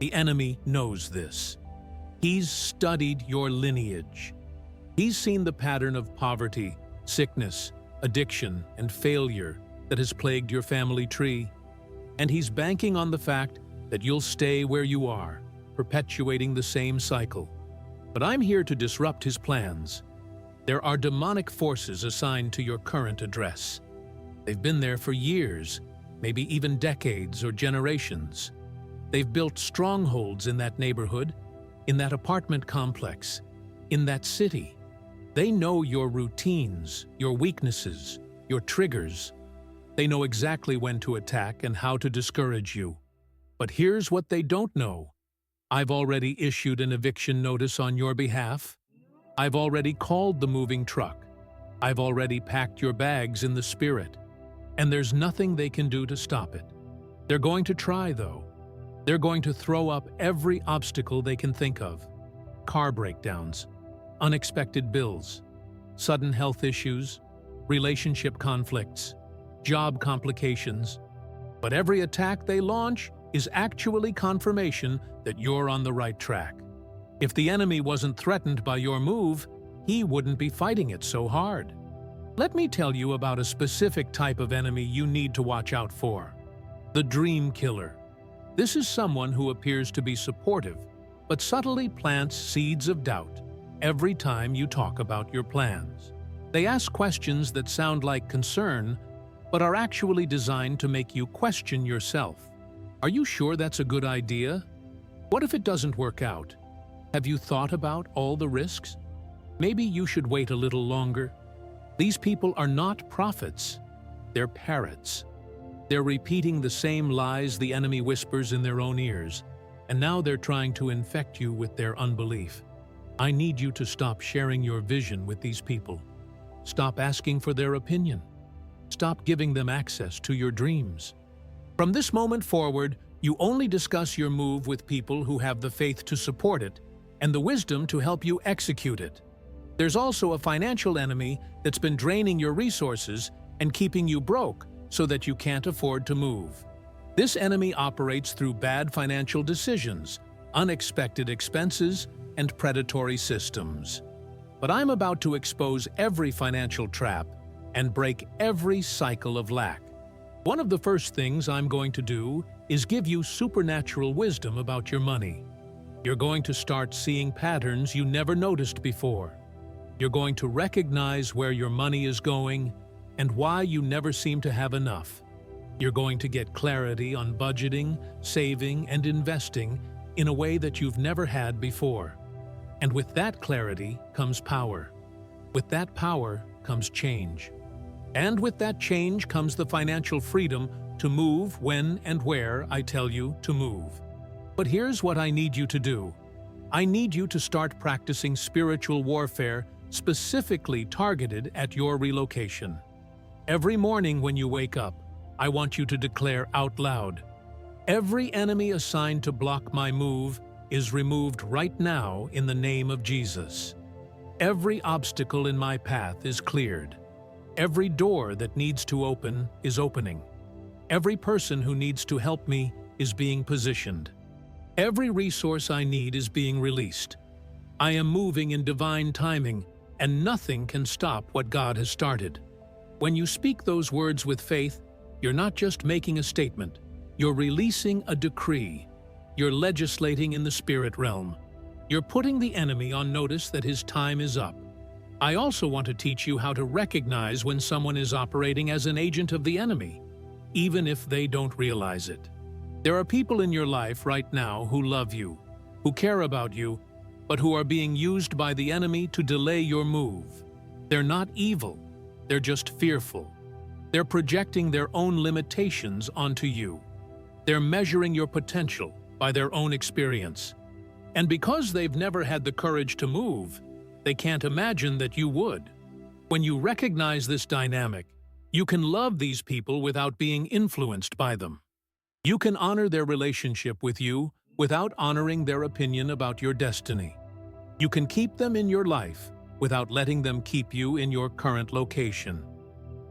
The enemy knows this. He's studied your lineage. He's seen the pattern of poverty, sickness, addiction, and failure that has plagued your family tree. And he's banking on the fact that you'll stay where you are, perpetuating the same cycle. But I'm here to disrupt his plans. There are demonic forces assigned to your current address. They've been there for years, maybe even decades or generations. They've built strongholds in that neighborhood, in that apartment complex, in that city. They know your routines, your weaknesses, your triggers. They know exactly when to attack and how to discourage you. But here's what they don't know. I've already issued an eviction notice on your behalf. I've already called the moving truck. I've already packed your bags in the spirit. And there's nothing they can do to stop it. They're going to try, though. They're going to throw up every obstacle they can think of. Car breakdowns, unexpected bills, sudden health issues, relationship conflicts, job complications. But every attack they launch is actually confirmation that you're on the right track. If the enemy wasn't threatened by your move, he wouldn't be fighting it so hard. Let me tell you about a specific type of enemy you need to watch out for. The dream killer. This is someone who appears to be supportive, but subtly plants seeds of doubt every time you talk about your plans. They ask questions that sound like concern, but are actually designed to make you question yourself. Are you sure that's a good idea? What if it doesn't work out? Have you thought about all the risks? Maybe you should wait a little longer. These people are not prophets. They're parrots. They're repeating the same lies the enemy whispers in their own ears, and now they're trying to infect you with their unbelief. I need you to stop sharing your vision with these people. Stop asking for their opinion. Stop giving them access to your dreams. From this moment forward, you only discuss your move with people who have the faith to support it and the wisdom to help you execute it. There's also a financial enemy that's been draining your resources and keeping you broke so that you can't afford to move. This enemy operates through bad financial decisions, unexpected expenses, and predatory systems. But I'm about to expose every financial trap and break every cycle of lack. One of the first things I'm going to do is give you supernatural wisdom about your money. You're going to start seeing patterns you never noticed before. You're going to recognize where your money is going and why you never seem to have enough. You're going to get clarity on budgeting, saving, and investing in a way that you've never had before. And with that clarity comes power. With that power comes change. And with that change comes the financial freedom to move when and where I tell you to move. But here's what I need you to do. I need you to start practicing spiritual warfare specifically targeted at your relocation. Every morning when you wake up, I want you to declare out loud, "Every enemy assigned to block my move is removed right now in the name of Jesus. Every obstacle in my path is cleared. Every door that needs to open is opening. Every person who needs to help me is being positioned. Every resource I need is being released. I am moving in divine timing, and nothing can stop what God has started." When you speak those words with faith, you're not just making a statement, you're releasing a decree. You're legislating in the spirit realm. You're putting the enemy on notice that his time is up. I also want to teach you how to recognize when someone is operating as an agent of the enemy, even if they don't realize it. There are people in your life right now who love you, who care about you, but who are being used by the enemy to delay your move. They're not evil, they're just fearful. They're projecting their own limitations onto you. They're measuring your potential by their own experience. And because they've never had the courage to move, they can't imagine that you would. When you recognize this dynamic, you can love these people without being influenced by them. You can honor their relationship with you without honoring their opinion about your destiny. You can keep them in your life without letting them keep you in your current location.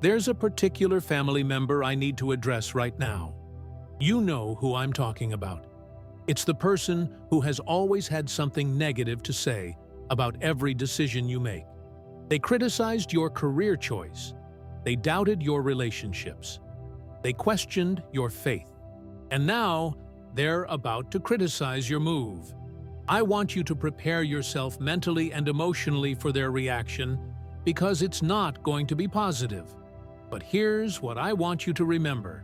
There's a particular family member I need to address right now. You know who I'm talking about. It's the person who has always had something negative to say about every decision you make. They criticized your career choice. They doubted your relationships. They questioned your faith. And now, they're about to criticize your move. I want you to prepare yourself mentally and emotionally for their reaction because it's not going to be positive. But here's what I want you to remember.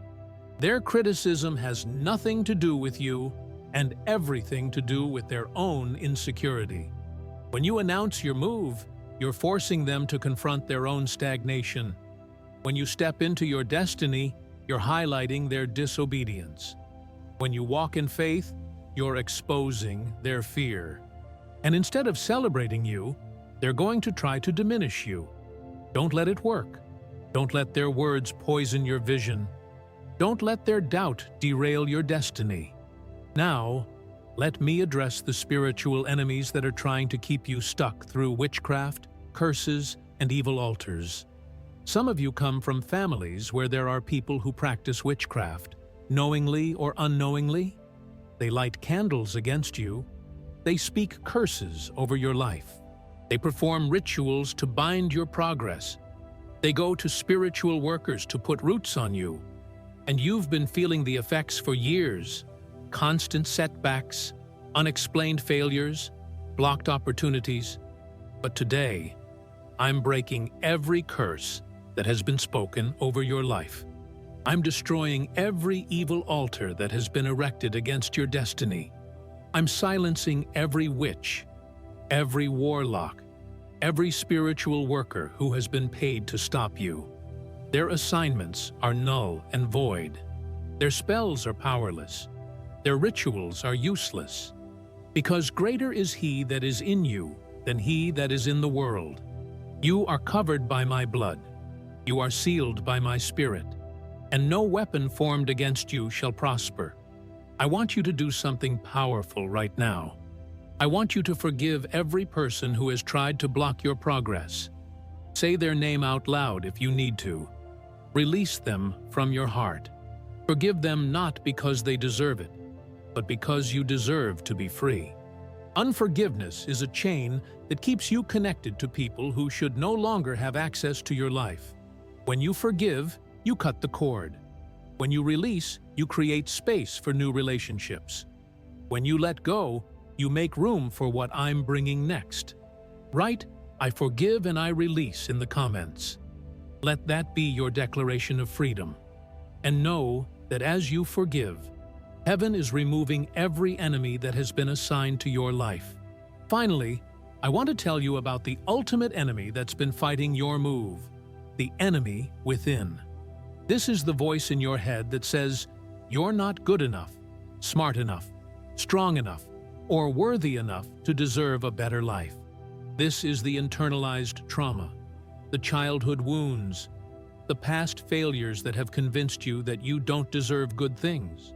Their criticism has nothing to do with you and everything to do with their own insecurity. When you announce your move, you're forcing them to confront their own stagnation. When you step into your destiny, you're highlighting their disobedience. When you walk in faith, you're exposing their fear. And instead of celebrating you, they're going to try to diminish you. Don't let it work. Don't let their words poison your vision. Don't let their doubt derail your destiny. Now, let me address the spiritual enemies that are trying to keep you stuck through witchcraft, curses, and evil altars. Some of you come from families where there are people who practice witchcraft, knowingly or unknowingly. They light candles against you. They speak curses over your life. They perform rituals to bind your progress. They go to spiritual workers to put roots on you. And you've been feeling the effects for years. Constant setbacks, unexplained failures, blocked opportunities. But today, I'm breaking every curse that has been spoken over your life. I'm destroying every evil altar that has been erected against your destiny. I'm silencing every witch, every warlock, every spiritual worker who has been paid to stop you. Their assignments are null and void. Their spells are powerless. Their rituals are useless. Because greater is He that is in you than he that is in the world. You are covered by my blood. You are sealed by my Spirit. And no weapon formed against you shall prosper. I want you to do something powerful right now. I want you to forgive every person who has tried to block your progress. Say their name out loud if you need to. Release them from your heart. Forgive them not because they deserve it, but because you deserve to be free. Unforgiveness is a chain that keeps you connected to people who should no longer have access to your life. When you forgive, you cut the cord. When you release, you create space for new relationships. When you let go, you make room for what I'm bringing next. Write, "I forgive and I release" in the comments. Let that be your declaration of freedom. And know that as you forgive, heaven is removing every enemy that has been assigned to your life. Finally, I want to tell you about the ultimate enemy that's been fighting your move, the enemy within. This is the voice in your head that says, you're not good enough, smart enough, strong enough, or worthy enough to deserve a better life. This is the internalized trauma, the childhood wounds, the past failures that have convinced you that you don't deserve good things.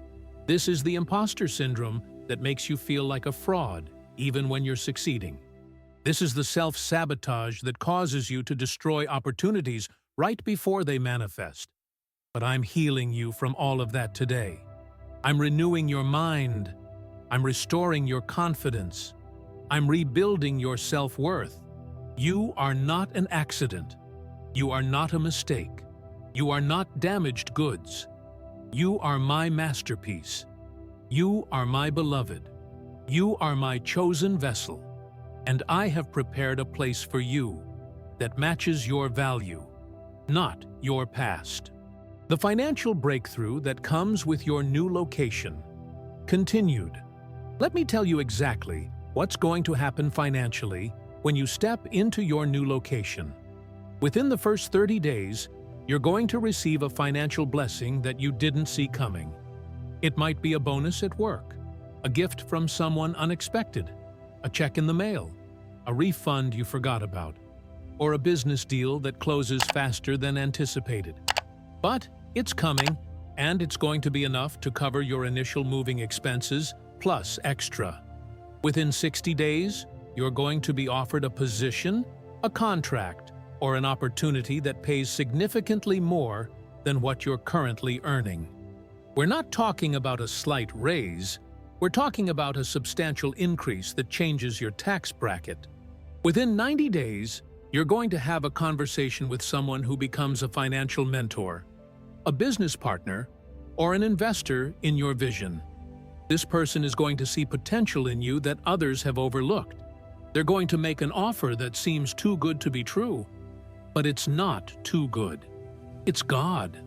This is the imposter syndrome that makes you feel like a fraud, even when you're succeeding. This is the self-sabotage that causes you to destroy opportunities right before they manifest. But I'm healing you from all of that today. I'm renewing your mind. I'm restoring your confidence. I'm rebuilding your self-worth. You are not an accident. You are not a mistake. You are not damaged goods. You are my masterpiece. You are my beloved. You are my chosen vessel. And I have prepared a place for you that matches your value, not your past. The financial breakthrough that comes with your new location. Continued. Let me tell you exactly what's going to happen financially when you step into your new location. Within the first 30 days, you're going to receive a financial blessing that you didn't see coming. It might be a bonus at work, a gift from someone unexpected, a check in the mail, a refund you forgot about, or a business deal that closes faster than anticipated. But it's coming, and it's going to be enough to cover your initial moving expenses plus extra. Within 60 days, you're going to be offered a position, a contract, or an opportunity that pays significantly more than what you're currently earning. We're not talking about a slight raise, we're talking about a substantial increase that changes your tax bracket. Within 90 days, you're going to have a conversation with someone who becomes a financial mentor, a business partner, or an investor in your vision. This person is going to see potential in you that others have overlooked. They're going to make an offer that seems too good to be true. But it's not too good. It's God.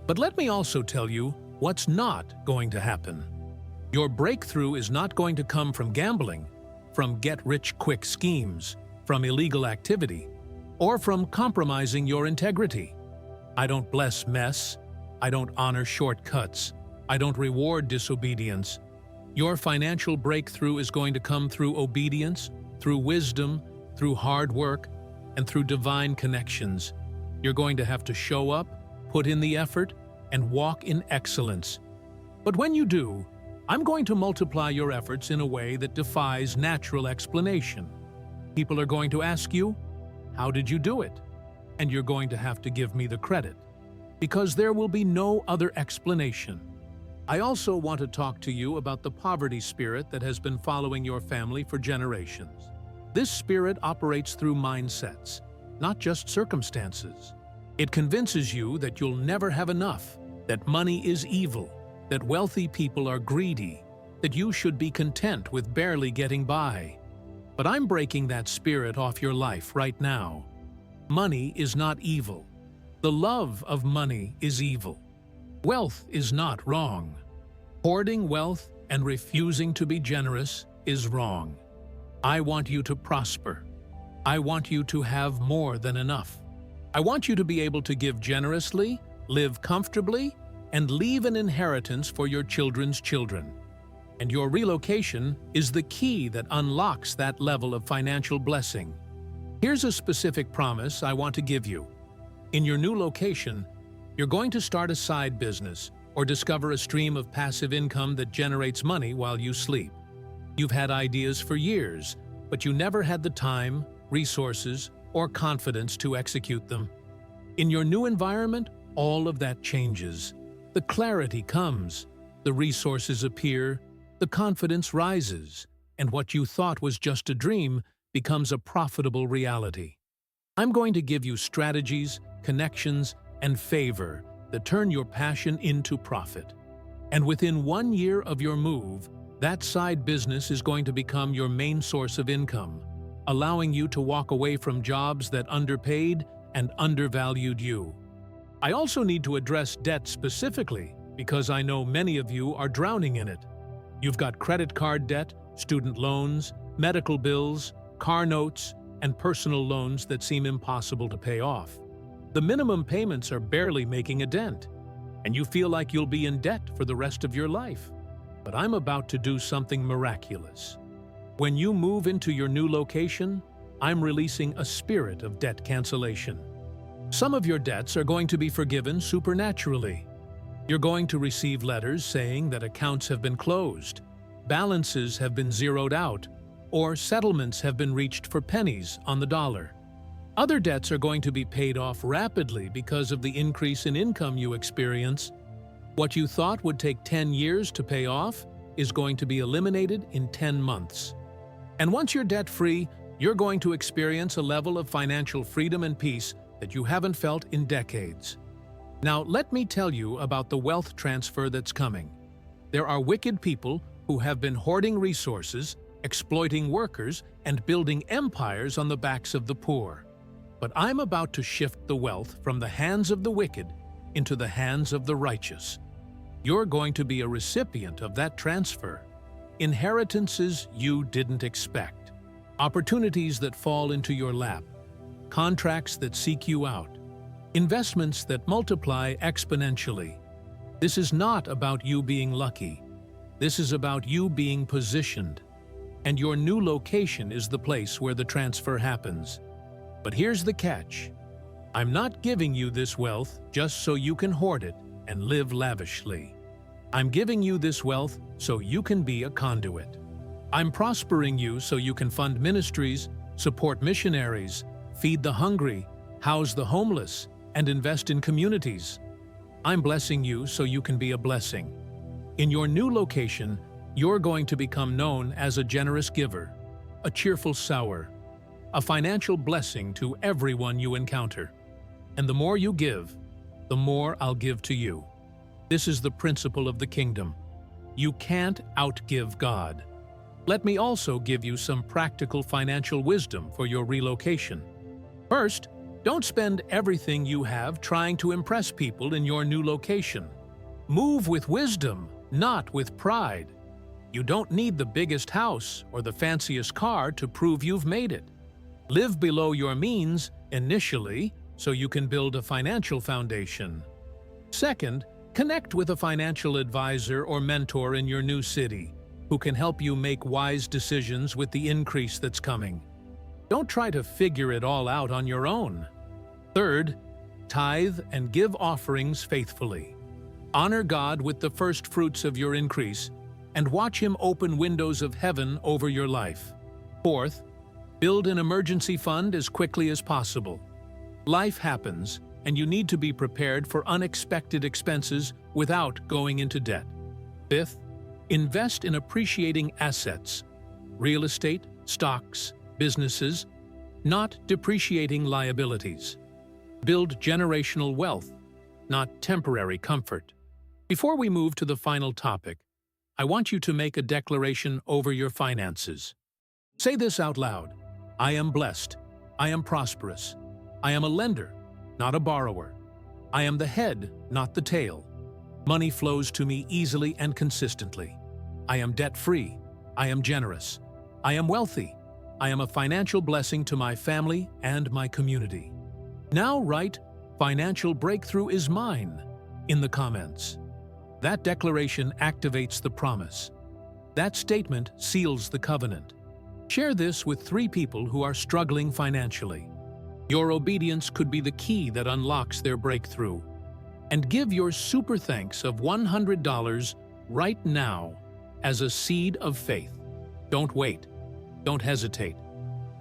But let me also tell you what's not going to happen. Your breakthrough is not going to come from gambling, from get-rich-quick schemes, from illegal activity, or from compromising your integrity. I don't bless mess. I don't honor shortcuts. I don't reward disobedience. Your financial breakthrough is going to come through obedience, through wisdom, through hard work, and through divine connections. You're going to have to show up, put in the effort, and walk in excellence. But when you do, I'm going to multiply your efforts in a way that defies natural explanation. People are going to ask you, how did you do it? And you're going to have to give me the credit, because there will be no other explanation. I also want to talk to you about the poverty spirit that has been following your family for generations. This spirit operates through mindsets, not just circumstances. It convinces you that you'll never have enough, that money is evil, that wealthy people are greedy, that you should be content with barely getting by. But I'm breaking that spirit off your life right now. Money is not evil. The love of money is evil. Wealth is not wrong. Hoarding wealth and refusing to be generous is wrong. I want you to prosper. I want you to have more than enough. I want you to be able to give generously, live comfortably, and leave an inheritance for your children's children. And your relocation is the key that unlocks that level of financial blessing. Here's a specific promise I want to give you. In your new location, you're going to start a side business or discover a stream of passive income that generates money while you sleep. You've had ideas for years, but you never had the time, resources, or confidence to execute them. In your new environment, all of that changes. The clarity comes, the resources appear, the confidence rises, and what you thought was just a dream becomes a profitable reality. I'm going to give you strategies, connections, and favor that turn your passion into profit. And within 1 year of your move, that side business is going to become your main source of income, allowing you to walk away from jobs that underpaid and undervalued you. I also need to address debt specifically because I know many of you are drowning in it. You've got credit card debt, student loans, medical bills, car notes, and personal loans that seem impossible to pay off. The minimum payments are barely making a dent, and you feel like you'll be in debt for the rest of your life. But I'm about to do something miraculous. When you move into your new location, I'm releasing a spirit of debt cancellation. Some of your debts are going to be forgiven supernaturally. You're going to receive letters saying that accounts have been closed, balances have been zeroed out, or settlements have been reached for pennies on the dollar. Other debts are going to be paid off rapidly because of the increase in income you experience. What you thought would take 10 years to pay off is going to be eliminated in 10 months. And once you're debt-free, you're going to experience a level of financial freedom and peace that you haven't felt in decades. Now, let me tell you about the wealth transfer that's coming. There are wicked people who have been hoarding resources, exploiting workers, and building empires on the backs of the poor. But I'm about to shift the wealth from the hands of the wicked into the hands of the righteous. You're going to be a recipient of that transfer. Inheritances you didn't expect. Opportunities that fall into your lap. Contracts that seek you out. Investments that multiply exponentially. This is not about you being lucky. This is about you being positioned. And your new location is the place where the transfer happens. But here's the catch. I'm not giving you this wealth just so you can hoard it and live lavishly. I'm giving you this wealth so you can be a conduit. I'm prospering you so you can fund ministries, support missionaries, feed the hungry, house the homeless, and invest in communities. I'm blessing you so you can be a blessing. In your new location, you're going to become known as a generous giver, a cheerful sower, a financial blessing to everyone you encounter. And the more you give, the more I'll give to you. This is the principle of the kingdom. You can't outgive God. Let me also give you some practical financial wisdom for your relocation. First, don't spend everything you have trying to impress people in your new location. Move with wisdom, not with pride. You don't need the biggest house or the fanciest car to prove you've made it. Live below your means initially so you can build a financial foundation. Second, connect with a financial advisor or mentor in your new city who can help you make wise decisions with the increase that's coming. Don't try to figure it all out on your own. Third, tithe and give offerings faithfully. Honor God with the first fruits of your increase and watch Him open windows of heaven over your life. Fourth, build an emergency fund as quickly as possible. Life happens, and you need to be prepared for unexpected expenses without going into debt. Fifth, invest in appreciating assets, real estate, stocks, businesses, not depreciating liabilities. Build generational wealth, not temporary comfort. Before we move to the final topic, I want you to make a declaration over your finances. Say this out loud. I am blessed. I am prosperous. I am a lender, not a borrower. I am the head, not the tail. Money flows to me easily and consistently. I am debt-free. I am generous. I am wealthy. I am a financial blessing to my family and my community. Now write, "Financial breakthrough is mine," in the comments. That declaration activates the promise. That statement seals the covenant. Share this with 3 people who are struggling financially. Your obedience could be the key that unlocks their breakthrough. And give your super thanks of $100 right now as a seed of faith. Don't wait. Don't hesitate.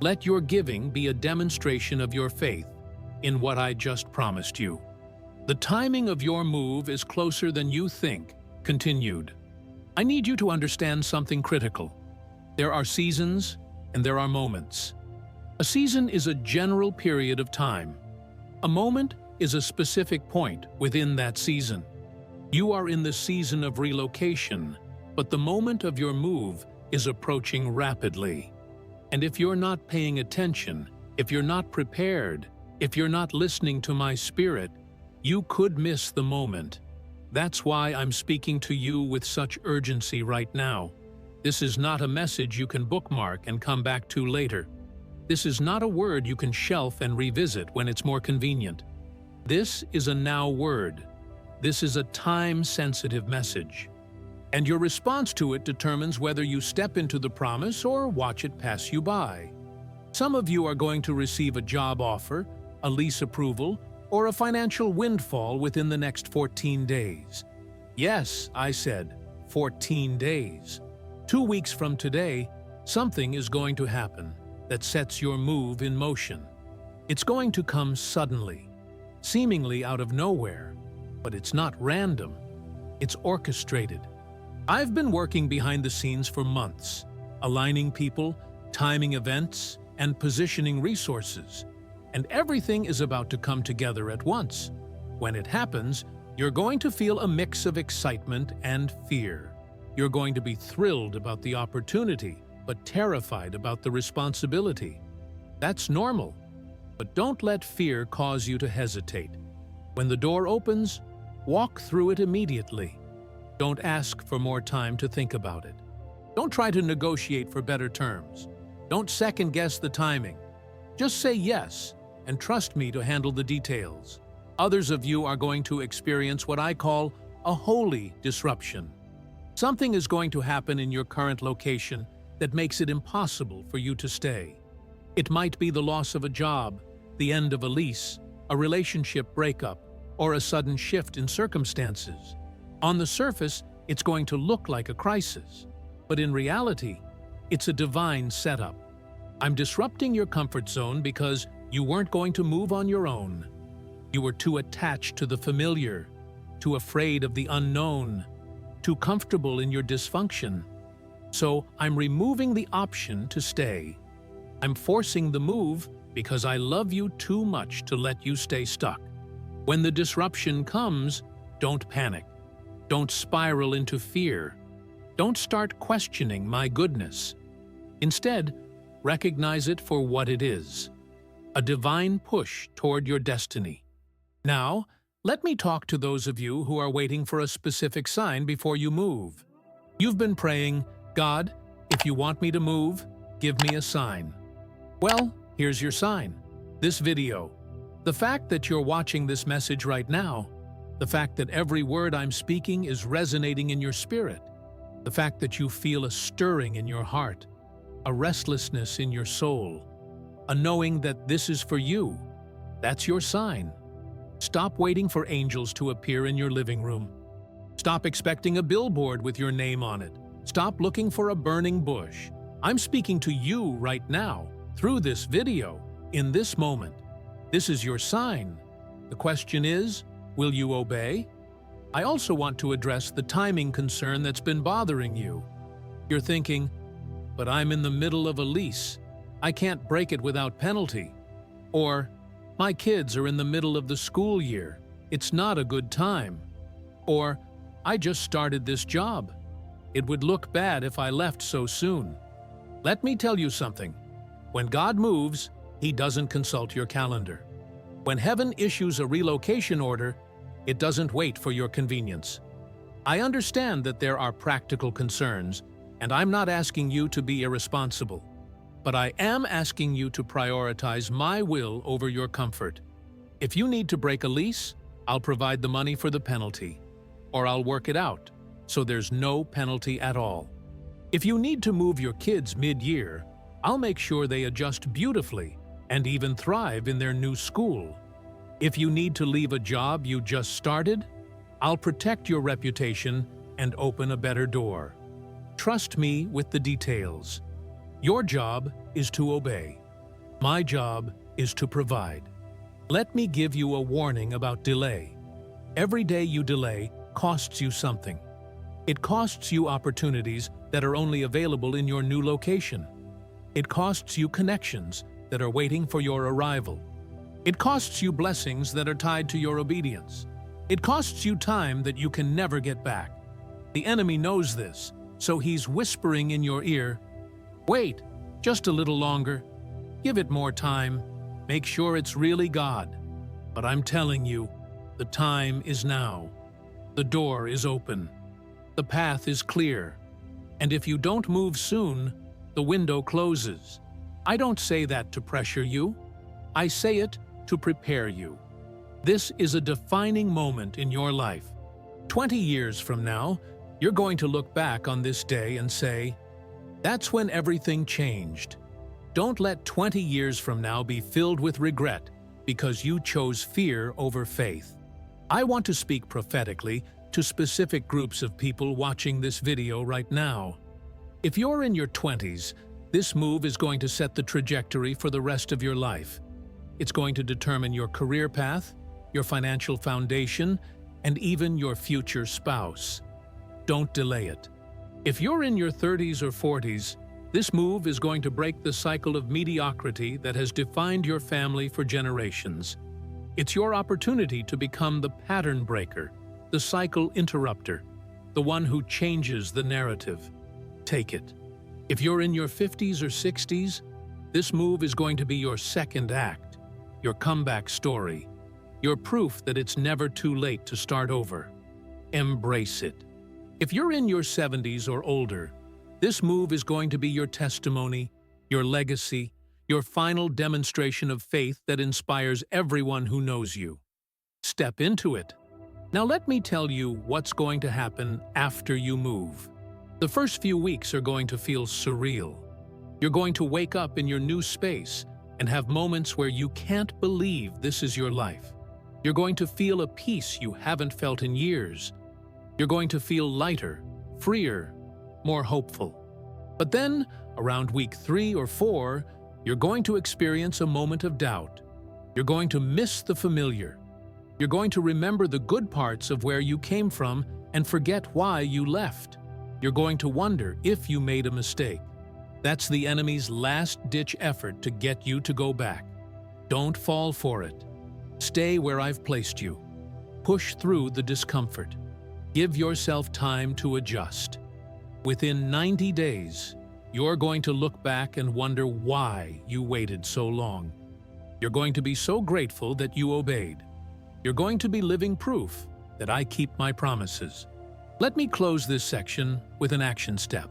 Let your giving be a demonstration of your faith in what I just promised you. The timing of your move is closer than you think. Continued. I need you to understand something critical. There are seasons and there are moments. A season is a general period of time. A moment is a specific point within that season. You are in the season of relocation, but the moment of your move is approaching rapidly. And if you're not paying attention, if you're not prepared, if you're not listening to my spirit, you could miss the moment. That's why I'm speaking to you with such urgency right now. This is not a message you can bookmark and come back to later. This is not a word you can shelf and revisit when it's more convenient. This is a now word. This is a time-sensitive message. And your response to it determines whether you step into the promise or watch it pass you by. Some of you are going to receive a job offer, a lease approval, or a financial windfall within the next 14 days. Yes, I said 14 days. 2 weeks from today, something is going to happen that sets your move in motion. It's going to come suddenly, seemingly out of nowhere, but it's not random. It's orchestrated. I've been working behind the scenes for months, aligning people, timing events, and positioning resources. And everything is about to come together at once. When it happens, you're going to feel a mix of excitement and fear. You're going to be thrilled about the opportunity, but terrified about the responsibility. That's normal. But don't let fear cause you to hesitate. When the door opens, walk through it immediately. Don't ask for more time to think about it. Don't try to negotiate for better terms. Don't second-guess the timing. Just say yes, and trust me to handle the details. Others of you are going to experience what I call a holy disruption. Something is going to happen in your current location that makes it impossible for you to stay. It might be the loss of a job, the end of a lease, a relationship breakup, or a sudden shift in circumstances. On the surface, it's going to look like a crisis, but in reality, it's a divine setup. I'm disrupting your comfort zone because you weren't going to move on your own. You were too attached to the familiar, too afraid of the unknown, too comfortable in your dysfunction. So I'm removing the option to stay. I'm forcing the move because I love you too much to let you stay stuck. When the disruption comes, don't panic. Don't spiral into fear. Don't start questioning my goodness. Instead, recognize it for what it is, a divine push toward your destiny. Now, let me talk to those of you who are waiting for a specific sign before you move. You've been praying, "God, if you want me to move, give me a sign." Well, here's your sign. This video. The fact that you're watching this message right now, the fact that every word I'm speaking is resonating in your spirit, the fact that you feel a stirring in your heart, a restlessness in your soul, a knowing that this is for you, that's your sign. Stop waiting for angels to appear in your living room. Stop expecting a billboard with your name on it. Stop looking for a burning bush. I'm speaking to you right now, through this video, in this moment. This is your sign. The question is, will you obey? I also want to address the timing concern that's been bothering you. You're thinking, but I'm in the middle of a lease. I can't break it without penalty. Or, my kids are in the middle of the school year. It's not a good time. Or, I just started this job. It would look bad if I left so soon. Let me tell you something. When God moves, He doesn't consult your calendar. When heaven issues a relocation order, it doesn't wait for your convenience. I understand that there are practical concerns, and I'm not asking you to be irresponsible. But I am asking you to prioritize my will over your comfort. If you need to break a lease, I'll provide the money for the penalty. Or I'll work it out, so there's no penalty at all. If you need to move your kids mid-year, I'll make sure they adjust beautifully and even thrive in their new school. If you need to leave a job you just started, I'll protect your reputation and open a better door. Trust me with the details. Your job is to obey. My job is to provide. Let me give you a warning about delay. Every day you delay costs you something. It costs you opportunities that are only available in your new location. It costs you connections that are waiting for your arrival. It costs you blessings that are tied to your obedience. It costs you time that you can never get back. The enemy knows this, so he's whispering in your ear, "Wait, just a little longer. Give it more time. Make sure it's really God." But I'm telling you, the time is now. The door is open. The path is clear. And if you don't move soon, the window closes. I don't say that to pressure you. I say it to prepare you. This is a defining moment in your life. 20 years from now, you're going to look back on this day and say, "That's when everything changed." Don't let 20 years from now be filled with regret because you chose fear over faith. I want to speak prophetically to specific groups of people watching this video right now. If you're in your 20s, this move is going to set the trajectory for the rest of your life. It's going to determine your career path, your financial foundation, and even your future spouse. Don't delay it. If you're in your 30s or 40s, this move is going to break the cycle of mediocrity that has defined your family for generations. It's your opportunity to become the pattern breaker, the cycle interrupter, the one who changes the narrative. Take it. If you're in your 50s or 60s, this move is going to be your second act, your comeback story, your proof that it's never too late to start over. Embrace it. If you're in your 70s or older, this move is going to be your testimony, your legacy, your final demonstration of faith that inspires everyone who knows you. Step into it. Now let me tell you what's going to happen after you move. The first few weeks are going to feel surreal. You're going to wake up in your new space and have moments where you can't believe this is your life. You're going to feel a peace you haven't felt in years. You're going to feel lighter, freer, more hopeful. But then, around week 3 or 4, you're going to experience a moment of doubt. You're going to miss the familiar. You're going to remember the good parts of where you came from and forget why you left. You're going to wonder if you made a mistake. That's the enemy's last-ditch effort to get you to go back. Don't fall for it. Stay where I've placed you. Push through the discomfort. Give yourself time to adjust. Within 90 days, you're going to look back and wonder why you waited so long. You're going to be so grateful that you obeyed. You're going to be living proof that I keep my promises. Let me close this section with an action step.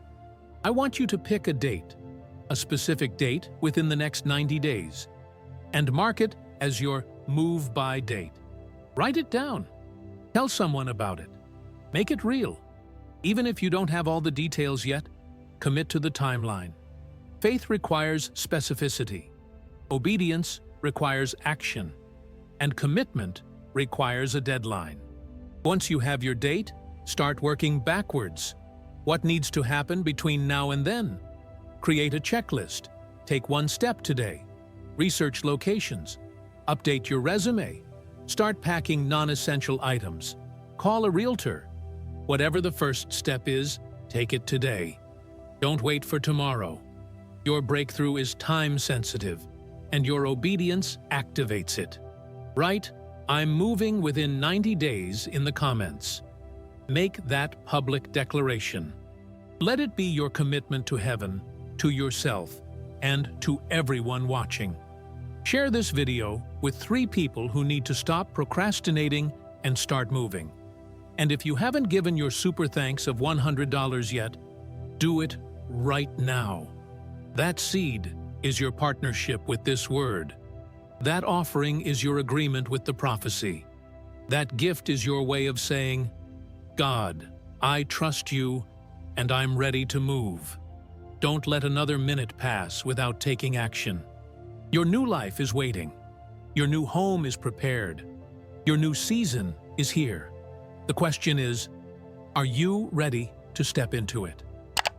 I want you to pick a date, a specific date within the next 90 days, and mark it as your move-by date. Write it down. Tell someone about it. Make it real. Even if you don't have all the details yet, commit to the timeline. Faith requires specificity. Obedience requires action. And commitment requires a deadline. Once you have your date, start working backwards. What needs to happen between now and then? Create a checklist. Take one step today. Research locations. Update your resume. Start packing non-essential items. Call a realtor. Whatever the first step is, take it today. Don't wait for tomorrow. Your breakthrough is time-sensitive, and your obedience activates it. Write, "I'm moving within 90 days" in the comments. Make that public declaration. Let it be your commitment to heaven, to yourself, and to everyone watching. Share this video with 3 people who need to stop procrastinating and start moving. And if you haven't given your super thanks of $100 yet, do it right now. That seed is your partnership with this word. That offering is your agreement with the prophecy. That gift is your way of saying, "God, I trust you, and I'm ready to move." Don't let another minute pass without taking action. Your new life is waiting. Your new home is prepared. Your new season is here. The question is, are you ready to step into it?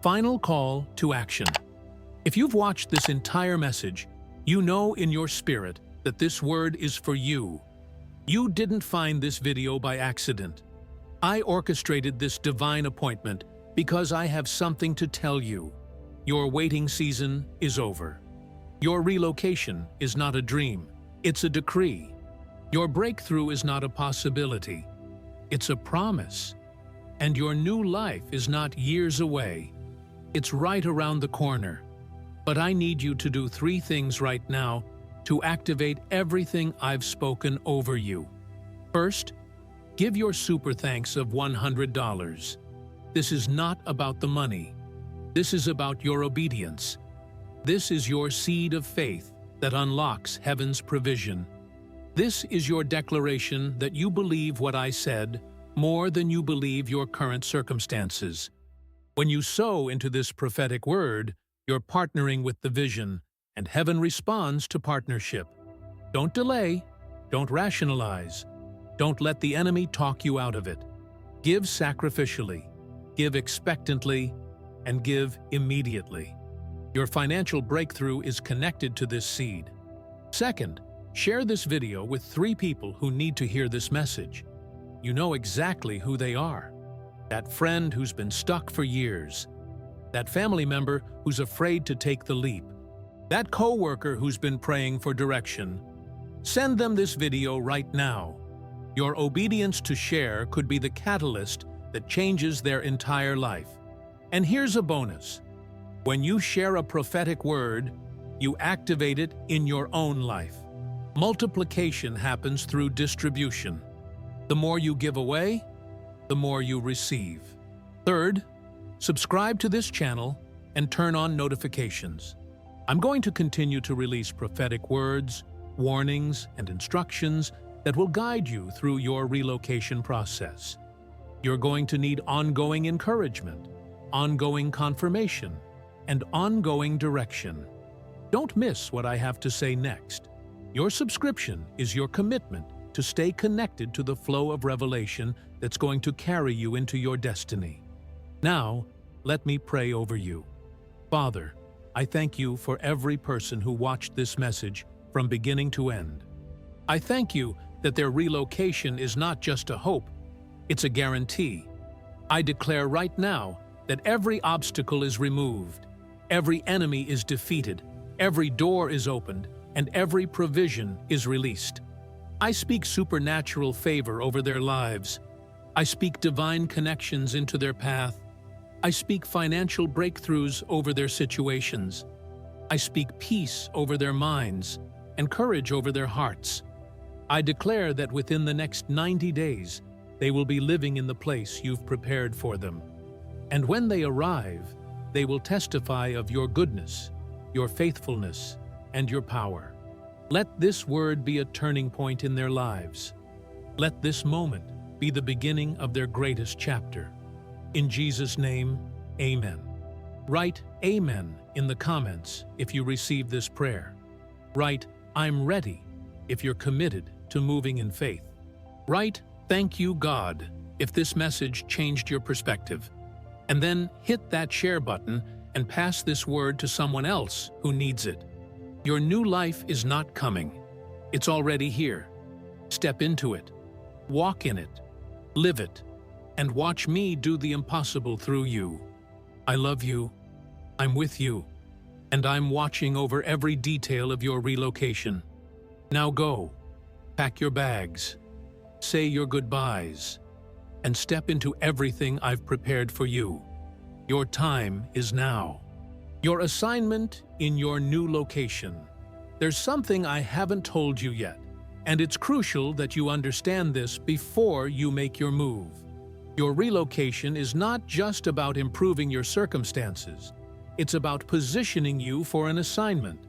Final call to action. If you've watched this entire message, you know in your spirit that this word is for you. You didn't find this video by accident. I orchestrated this divine appointment because I have something to tell you. Your waiting season is over. Your relocation is not a dream, it's a decree. Your breakthrough is not a possibility, it's a promise. And your new life is not years away, it's right around the corner. But I need you to do 3 things right now to activate everything I've spoken over you. First, give your super thanks of $100. This is not about the money. This is about your obedience. This is your seed of faith that unlocks heaven's provision. This is your declaration that you believe what I said more than you believe your current circumstances. When you sow into this prophetic word, you're partnering with the vision, and heaven responds to partnership. Don't delay, don't rationalize, don't let the enemy talk you out of it. Give sacrificially, give expectantly, and give immediately. Your financial breakthrough is connected to this seed. Second, share this video with 3 people who need to hear this message. You know exactly who they are. That friend who's been stuck for years. That family member who's afraid to take the leap. That coworker who's been praying for direction. Send them this video right now. Your obedience to share could be the catalyst that changes their entire life. And here's a bonus. When you share a prophetic word, you activate it in your own life. Multiplication happens through distribution. The more you give away, the more you receive. Third, subscribe to this channel and turn on notifications. I'm going to continue to release prophetic words, warnings, and instructions that will guide you through your relocation process. You're going to need ongoing encouragement, ongoing confirmation, and ongoing direction. Don't miss what I have to say next. Your subscription is your commitment to stay connected to the flow of revelation that's going to carry you into your destiny. Now, let me pray over you. Father, I thank you for every person who watched this message from beginning to end. I thank you that their relocation is not just a hope, it's a guarantee. I declare right now that every obstacle is removed, every enemy is defeated, every door is opened, and every provision is released. I speak supernatural favor over their lives. I speak divine connections into their path. I speak financial breakthroughs over their situations. I speak peace over their minds and courage over their hearts. I declare that within the next 90 days, they will be living in the place you've prepared for them. And when they arrive, they will testify of your goodness, your faithfulness, and your power. Let this word be a turning point in their lives. Let this moment be the beginning of their greatest chapter. In Jesus' name, amen. Write amen in the comments if you receive this prayer. Write I'm ready if you're committed to moving in faith. Write thank you God if this message changed your perspective. And then hit that share button and pass this word to someone else who needs it. Your new life is not coming. It's already here. Step into it. Walk in it. Live it. And watch me do the impossible through you. I love you. I'm with you. and I'm watching over every detail of your relocation. Now go, pack your bags, say your goodbyes, and step into everything I've prepared for you. Your time is now. Your assignment in your new location. There's something I haven't told you yet, and it's crucial that you understand this before you make your move. Your relocation is not just about improving your circumstances. It's about positioning you for an assignment.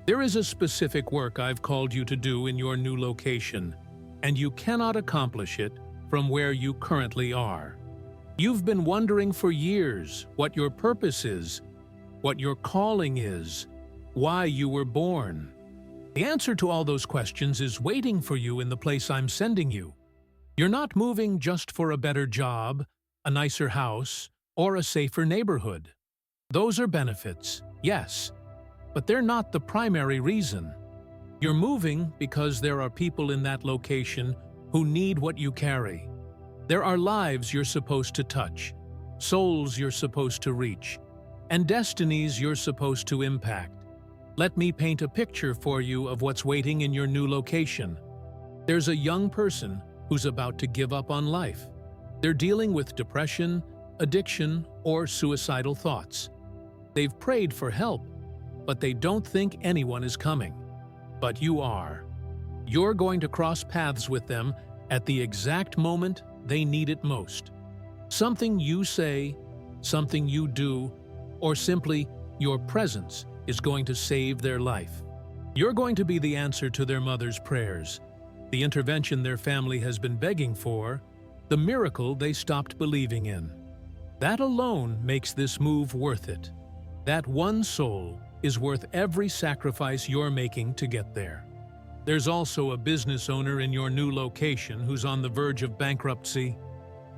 There is a specific work I've called you to do in your new location, and you cannot accomplish it from where you currently are. You've been wondering for years what your purpose is, what your calling is, why you were born. The answer to all those questions is waiting for you in the place I'm sending you. You're not moving just for a better job, a nicer house, or a safer neighborhood. Those are benefits, yes, but they're not the primary reason. You're moving because there are people in that location who need what you carry. There are lives you're supposed to touch, souls you're supposed to reach, and destinies you're supposed to impact. Let me paint a picture for you of what's waiting in your new location. There's a young person who's about to give up on life. They're dealing with depression, addiction, or suicidal thoughts. They've prayed for help, but they don't think anyone is coming. But you are. You're going to cross paths with them at the exact moment they need it most. Something you say, something you do, or simply your presence is going to save their life. You're going to be the answer to their mother's prayers, the intervention their family has been begging for, the miracle they stopped believing in. That alone makes this move worth it. That one soul is worth every sacrifice you're making to get there. There's also a business owner in your new location who's on the verge of bankruptcy.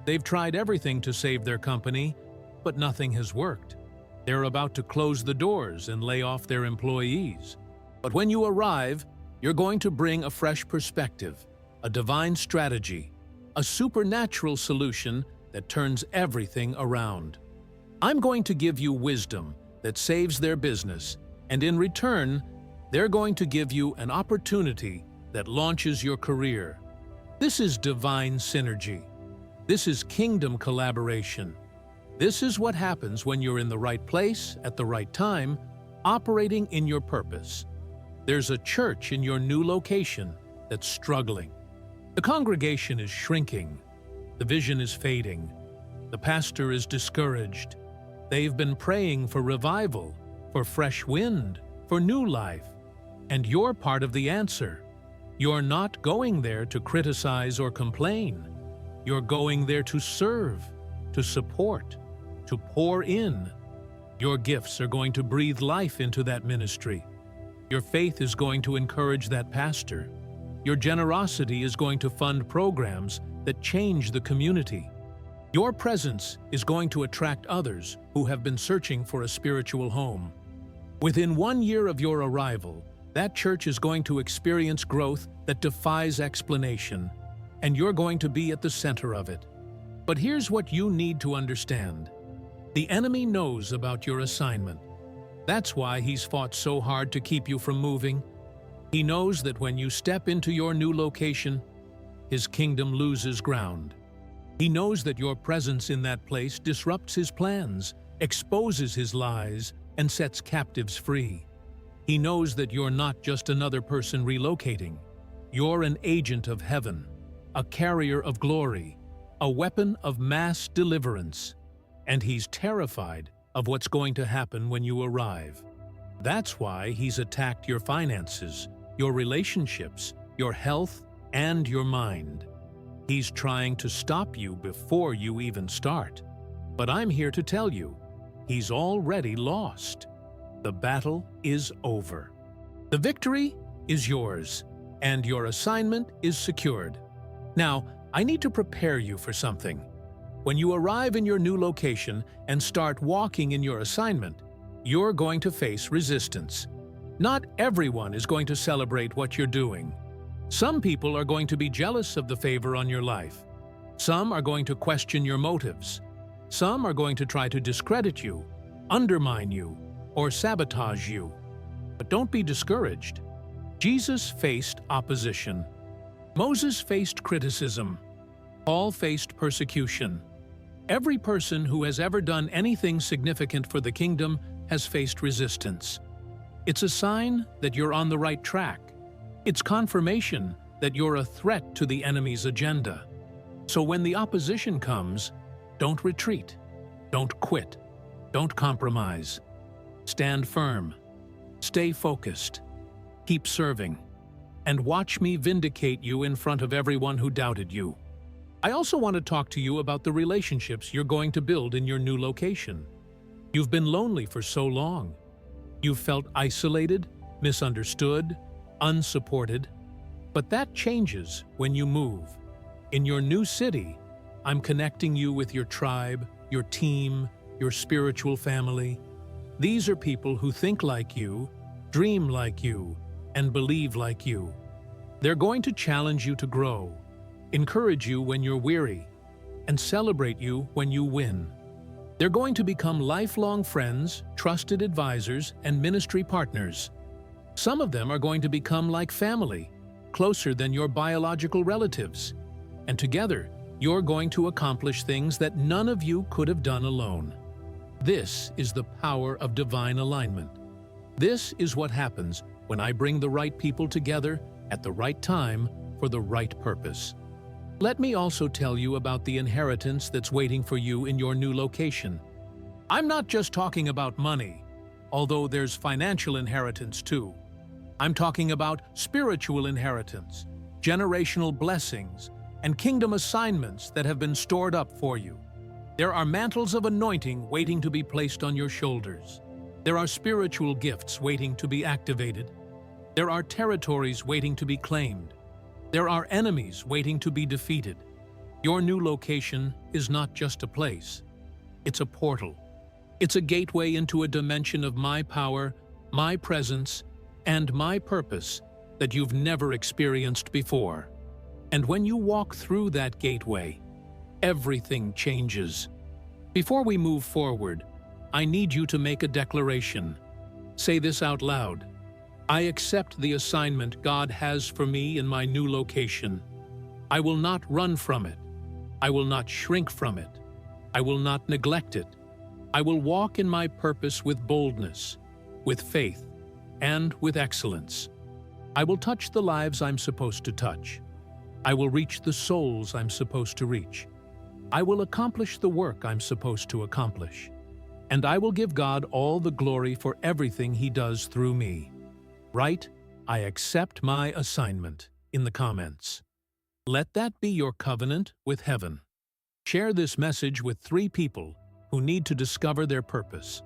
They've tried everything to save their company, but nothing has worked. They're about to close the doors and lay off their employees. But when you arrive, you're going to bring a fresh perspective, a divine strategy, a supernatural solution that turns everything around. I'm going to give you wisdom that saves their business, and in return, they're going to give you an opportunity that launches your career. This is divine synergy. This is kingdom collaboration. This is what happens when you're in the right place at the right time, operating in your purpose. There's a church in your new location that's struggling. The congregation is shrinking. The vision is fading. The pastor is discouraged. They've been praying for revival, for fresh wind, for new life. And you're part of the answer. You're not going there to criticize or complain. You're going there to serve, to support, to pour in. Your gifts are going to breathe life into that ministry. Your faith is going to encourage that pastor. Your generosity is going to fund programs that change the community. Your presence is going to attract others who have been searching for a spiritual home. Within 1 year of your arrival, that church is going to experience growth that defies explanation, and you're going to be at the center of it. But here's what you need to understand. The enemy knows about your assignment. That's why he's fought so hard to keep you from moving. He knows that when you step into your new location, his kingdom loses ground. He knows that your presence in that place disrupts his plans, exposes his lies, and sets captives free. He knows that you're not just another person relocating. You're an agent of heaven, a carrier of glory, a weapon of mass deliverance. And he's terrified of what's going to happen when you arrive. That's why he's attacked your finances, your relationships, your health, and your mind. He's trying to stop you before you even start. But I'm here to tell you, he's already lost. The battle is over. The victory is yours, and your assignment is secured. Now, I need to prepare you for something. When you arrive in your new location and start walking in your assignment, you're going to face resistance. Not everyone is going to celebrate what you're doing. Some people are going to be jealous of the favor on your life. Some are going to question your motives. Some are going to try to discredit you, undermine you, or sabotage you. But don't be discouraged. Jesus faced opposition. Moses faced criticism. Paul faced persecution. Every person who has ever done anything significant for the kingdom has faced resistance. It's a sign that you're on the right track. It's confirmation that you're a threat to the enemy's agenda. So when the opposition comes, don't retreat, don't quit, don't compromise. Stand firm, stay focused, keep serving, and watch me vindicate you in front of everyone who doubted you. I also want to talk to you about the relationships you're going to build in your new location. You've been lonely for so long. You've felt isolated, misunderstood, unsupported. But that changes when you move. In your new city, I'm connecting you with your tribe, your team, your spiritual family. These are people who think like you, dream like you, and believe like you. They're going to challenge you to grow, encourage you when you're weary, and celebrate you when you win. They're going to become lifelong friends, trusted advisors, and ministry partners. Some of them are going to become like family, closer than your biological relatives. And together, you're going to accomplish things that none of you could have done alone. This is the power of divine alignment. This is what happens when I bring the right people together at the right time for the right purpose. Let me also tell you about the inheritance that's waiting for you in your new location. I'm not just talking about money, although there's financial inheritance too. I'm talking about spiritual inheritance, generational blessings, and kingdom assignments that have been stored up for you. There are mantles of anointing waiting to be placed on your shoulders. There are spiritual gifts waiting to be activated. There are territories waiting to be claimed. There are enemies waiting to be defeated. Your new location is not just a place. It's a portal. It's a gateway into a dimension of my power, my presence, and my purpose that you've never experienced before. And when you walk through that gateway, everything changes. Before we move forward, I need you to make a declaration. Say this out loud. I accept the assignment God has for me in my new location. I will not run from it. I will not shrink from it. I will not neglect it. I will walk in my purpose with boldness, with faith, and with excellence. I will touch the lives I'm supposed to touch. I will reach the souls I'm supposed to reach. I will accomplish the work I'm supposed to accomplish. And I will give God all the glory for everything He does through me. Write, I accept my assignment in the comments. Let that be your covenant with heaven. Share this message with 3 people who need to discover their purpose.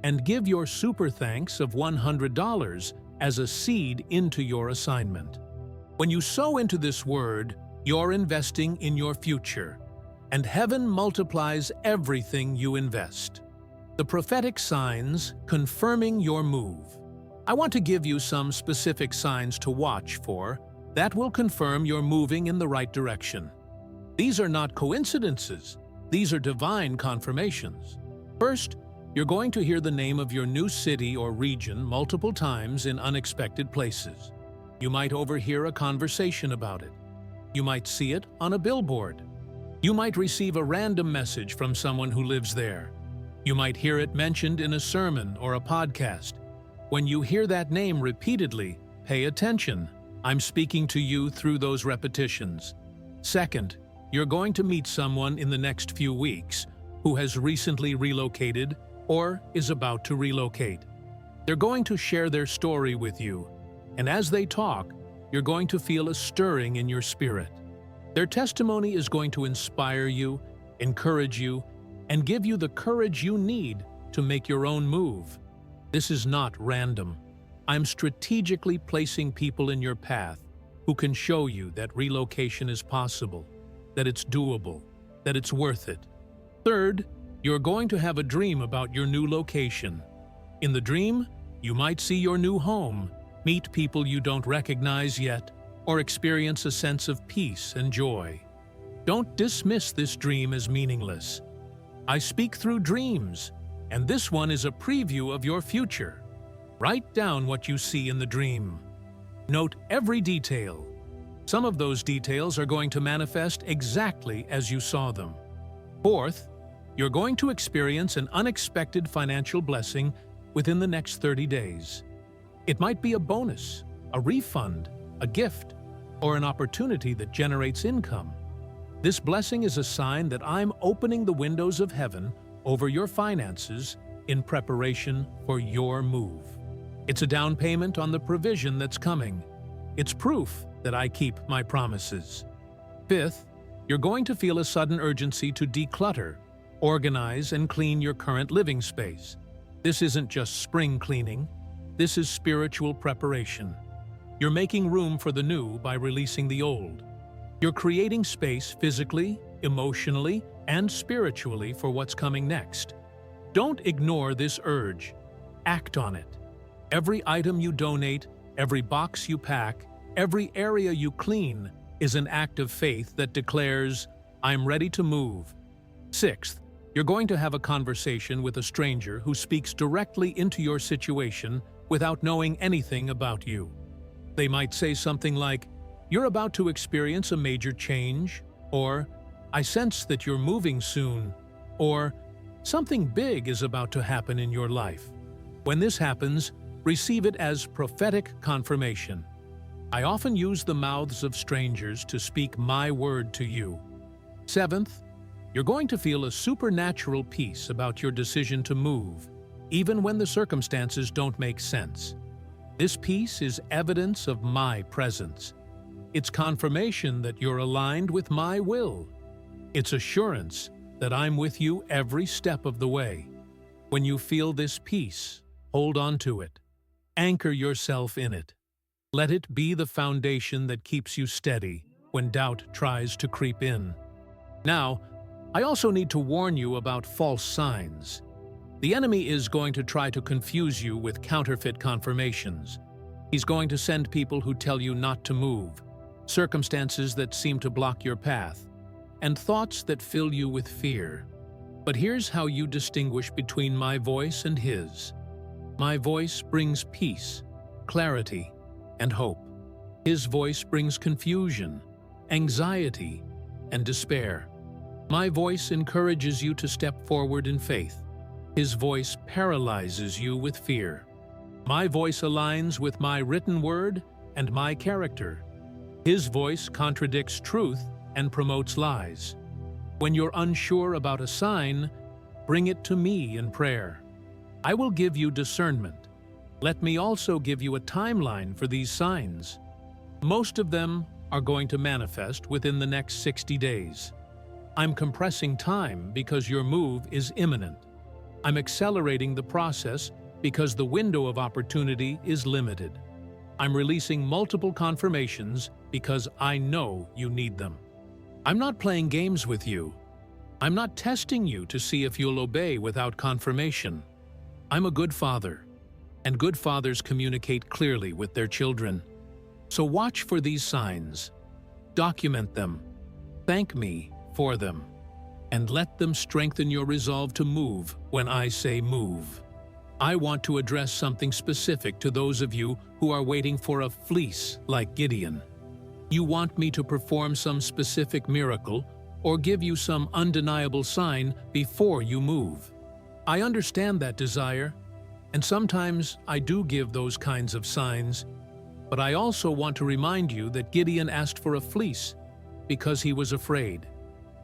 And give your super thanks of $100 as a seed into your assignment. When you sow into this word, you're investing in your future, and heaven multiplies everything you invest. The prophetic signs confirming your move. I want to give you some specific signs to watch for that will confirm you're moving in the right direction. These are not coincidences. These are divine confirmations. First, you're going to hear the name of your new city or region multiple times in unexpected places. You might overhear a conversation about it. You might see it on a billboard. You might receive a random message from someone who lives there. You might hear it mentioned in a sermon or a podcast. When you hear that name repeatedly, pay attention. I'm speaking to you through those repetitions. Second, you're going to meet someone in the next few weeks who has recently relocated or is about to relocate. They're going to share their story with you, and as they talk, you're going to feel a stirring in your spirit. Their testimony is going to inspire you, encourage you, and give you the courage you need to make your own move. This is not random. I'm strategically placing people in your path who can show you that relocation is possible, that it's doable, that it's worth it. Third, you're going to have a dream about your new location. In the dream, you might see your new home, meet people you don't recognize yet, or experience a sense of peace and joy. Don't dismiss this dream as meaningless. I speak through dreams, And this one is a preview of your future. Write down what you see in the dream. Note every detail. Some of those details are going to manifest exactly as you saw them. Fourth, you're going to experience an unexpected financial blessing within the next 30 days. It might be a bonus, a refund, a gift, or an opportunity that generates income. This blessing is a sign that I'm opening the windows of heaven over your finances in preparation for your move. It's a down payment on the provision that's coming. It's proof that I keep my promises. Fifth, you're going to feel a sudden urgency to declutter, organize, and clean your current living space. This isn't just spring cleaning. This is spiritual preparation. You're making room for the new by releasing the old. You're creating space physically, emotionally, and spiritually for what's coming next. Don't ignore this urge. Act on it. Every item you donate, every box you pack, every area you clean is an act of faith that declares, I'm ready to move. Sixth, you're going to have a conversation with a stranger who speaks directly into your situation without knowing anything about you. They might say something like, you're about to experience a major change, or I sense that you're moving soon, or something big is about to happen in your life. When this happens, receive it as prophetic confirmation. I often use the mouths of strangers to speak my word to you. Seventh, you're going to feel a supernatural peace about your decision to move, even when the circumstances don't make sense. This peace is evidence of my presence. It's confirmation that you're aligned with my will. It's assurance that I'm with you every step of the way. When you feel this peace, hold on to it. Anchor yourself in it. Let it be the foundation that keeps you steady when doubt tries to creep in. Now, I also need to warn you about false signs. The enemy is going to try to confuse you with counterfeit confirmations. He's going to send people who tell you not to move, circumstances that seem to block your path, and thoughts that fill you with fear. But here's how you distinguish between my voice and his. My voice brings peace, clarity, and hope. His voice brings confusion, anxiety, and despair. My voice encourages you to step forward in faith. His voice paralyzes you with fear. My voice aligns with my written word and my character. His voice contradicts truth and promotes lies. When you're unsure about a sign, bring it to me in prayer. I will give you discernment. Let me also give you a timeline for these signs. Most of them are going to manifest within the next 60 days. I'm compressing time because your move is imminent. I'm accelerating the process because the window of opportunity is limited. I'm releasing multiple confirmations because I know you need them. I'm not playing games with you. I'm not testing you to see if you'll obey without confirmation. I'm a good father, and good fathers communicate clearly with their children. So watch for these signs. Document them. Thank me for them. And let them strengthen your resolve to move when I say move. I want to address something specific to those of you who are waiting for a fleece like Gideon. You want me to perform some specific miracle or give you some undeniable sign before you move. I understand that desire, and sometimes I do give those kinds of signs, but I also want to remind you that Gideon asked for a fleece because he was afraid.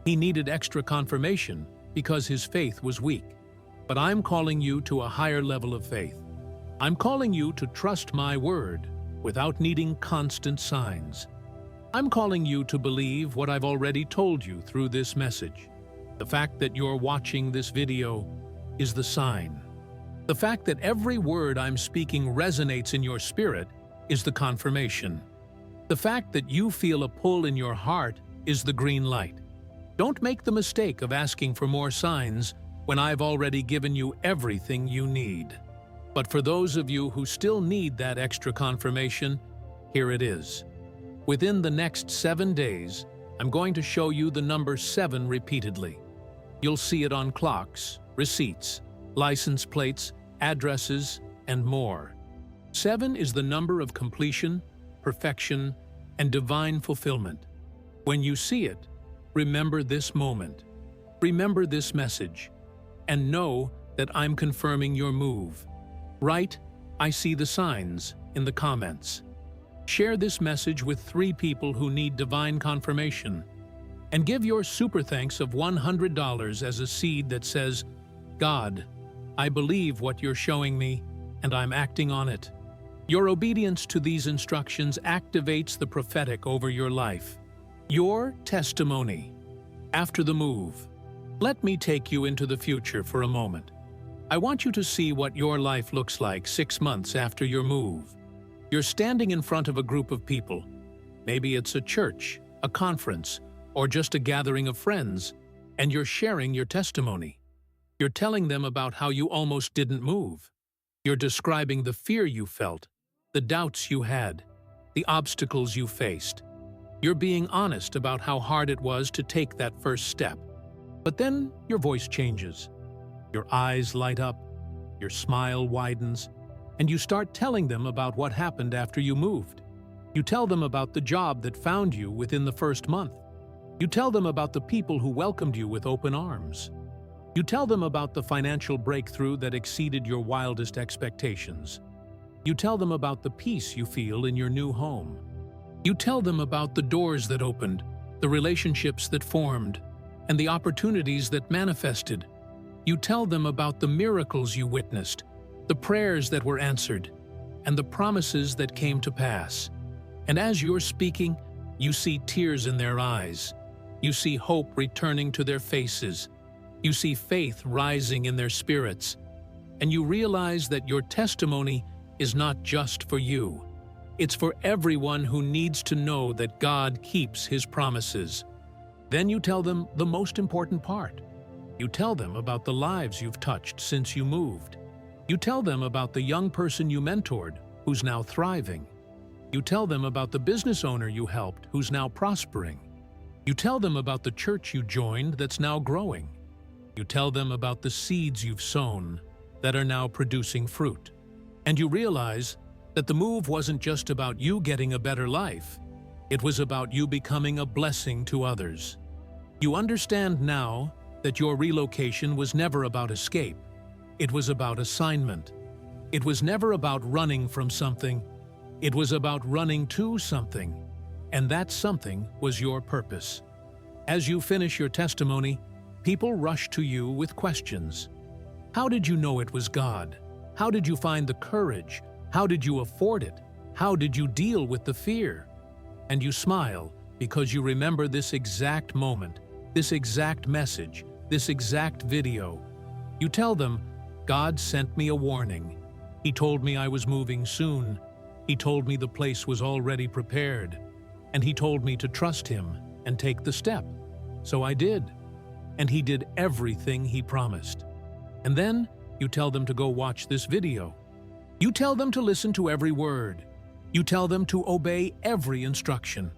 He needed extra confirmation because his faith was weak. But I'm calling you to a higher level of faith. I'm calling you to trust my word without needing constant signs. I'm calling you to believe what I've already told you through this message. The fact that you're watching this video is the sign. The fact that every word I'm speaking resonates in your spirit is the confirmation. The fact that you feel a pull in your heart is the green light. Don't make the mistake of asking for more signs when I've already given you everything you need. But for those of you who still need that extra confirmation, here it is. Within the next 7 days, I'm going to show you the number 7 repeatedly. You'll see it on clocks, receipts, license plates, addresses, and more. 7 is the number of completion, perfection, and divine fulfillment. When you see it, remember this moment. Remember this message. And know that I'm confirming your move. Write, "I see the signs," in the comments. Share this message with 3 people who need divine confirmation. And give your super thanks of $100 as a seed that says, "God, I believe what you're showing me, and I'm acting on it." Your obedience to these instructions activates the prophetic over your life. Your testimony. After the move. Let me take you into the future for a moment. I want you to see what your life looks like 6 months after your move. You're standing in front of a group of people. Maybe it's a church, a conference, or just a gathering of friends, and you're sharing your testimony. You're telling them about how you almost didn't move. You're describing the fear you felt, the doubts you had, the obstacles you faced. You're being honest about how hard it was to take that first step. But then your voice changes. Your eyes light up, your smile widens, and you start telling them about what happened after you moved. You tell them about the job that found you within the first month. You tell them about the people who welcomed you with open arms. You tell them about the financial breakthrough that exceeded your wildest expectations. You tell them about the peace you feel in your new home. You tell them about the doors that opened, the relationships that formed, and the opportunities that manifested. You tell them about the miracles you witnessed, the prayers that were answered, and the promises that came to pass. And as you're speaking, you see tears in their eyes. You see hope returning to their faces. You see faith rising in their spirits. And you realize that your testimony is not just for you. It's for everyone who needs to know that God keeps His promises. Then you tell them the most important part. You tell them about the lives you've touched since you moved. You tell them about the young person you mentored, who's now thriving. You tell them about the business owner you helped, who's now prospering. You tell them about the church you joined that's now growing. You tell them about the seeds you've sown that are now producing fruit. And you realize that the move wasn't just about you getting a better life. It was about you becoming a blessing to others. You understand now that your relocation was never about escape. It was about assignment. It was never about running from something. It was about running to something. And that something was your purpose. As you finish your testimony, people rush to you with questions. How did you know it was God? How did you find the courage? How did you afford it? How did you deal with the fear? And you smile because you remember this exact moment, this exact message, this exact video. You tell them, "God sent me a warning. He told me I was moving soon. He told me the place was already prepared. And He told me to trust Him and take the step. So I did. And He did everything He promised." And then you tell them to go watch this video. You tell them to listen to every word. You tell them to obey every instruction.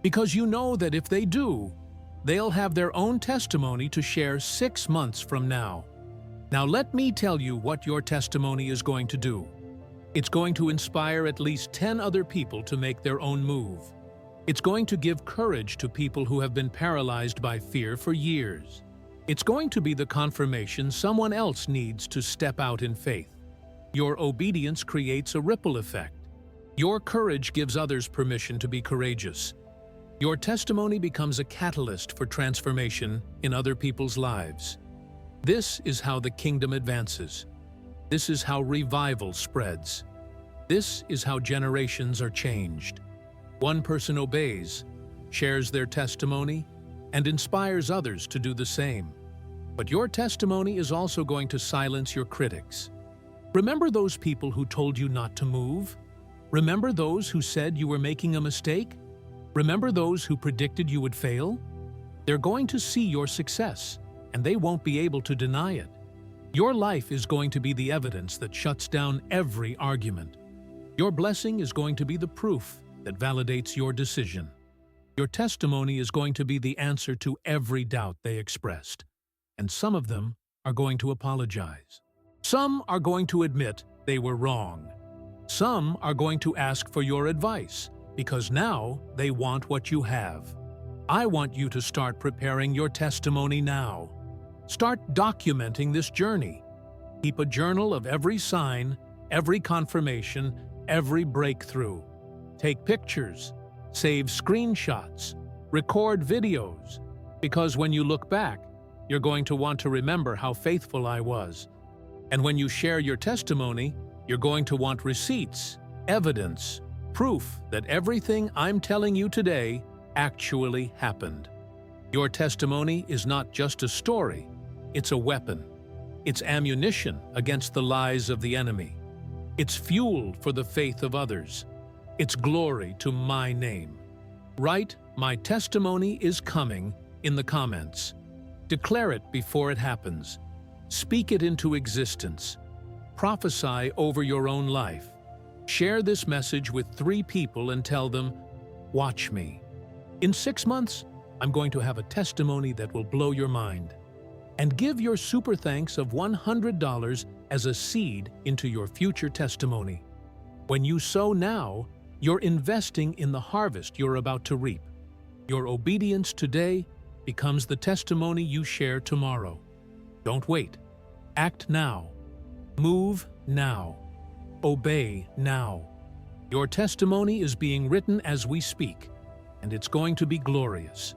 Because you know that if they do, they'll have their own testimony to share 6 months from now. Now let me tell you what your testimony is going to do. It's going to inspire at least 10 other people to make their own move. It's going to give courage to people who have been paralyzed by fear for years. It's going to be the confirmation someone else needs to step out in faith. Your obedience creates a ripple effect. Your courage gives others permission to be courageous. Your testimony becomes a catalyst for transformation in other people's lives. This is how the kingdom advances. This is how revival spreads. This is how generations are changed. One person obeys, shares their testimony, and inspires others to do the same. But your testimony is also going to silence your critics. Remember those people who told you not to move? Remember those who said you were making a mistake? Remember those who predicted you would fail? They're going to see your success, and they won't be able to deny it. Your life is going to be the evidence that shuts down every argument. Your blessing is going to be the proof that validates your decision. Your testimony is going to be the answer to every doubt they expressed, and some of them are going to apologize. Some are going to admit they were wrong. Some are going to ask for your advice because now they want what you have. I want you to start preparing your testimony now. Start documenting this journey. Keep a journal of every sign, every confirmation, every breakthrough. Take pictures, save screenshots, record videos, because when you look back, you're going to want to remember how faithful I was. And when you share your testimony, you're going to want receipts, evidence, proof that everything I'm telling you today actually happened. Your testimony is not just a story, it's a weapon. It's ammunition against the lies of the enemy. It's fuel for the faith of others. It's glory to my name. Write, "My testimony is coming," in the comments. Declare it before it happens. Speak it into existence. Prophesy over your own life. Share this message with 3 people and tell them, "Watch me. In 6 months, I'm going to have a testimony that will blow your mind." And give your super thanks of $100 as a seed into your future testimony. When you sow now, you're investing in the harvest you're about to reap. Your obedience today becomes the testimony you share tomorrow. Don't wait. Act now. Move now. Obey now. Your testimony is being written as we speak, and it's going to be glorious.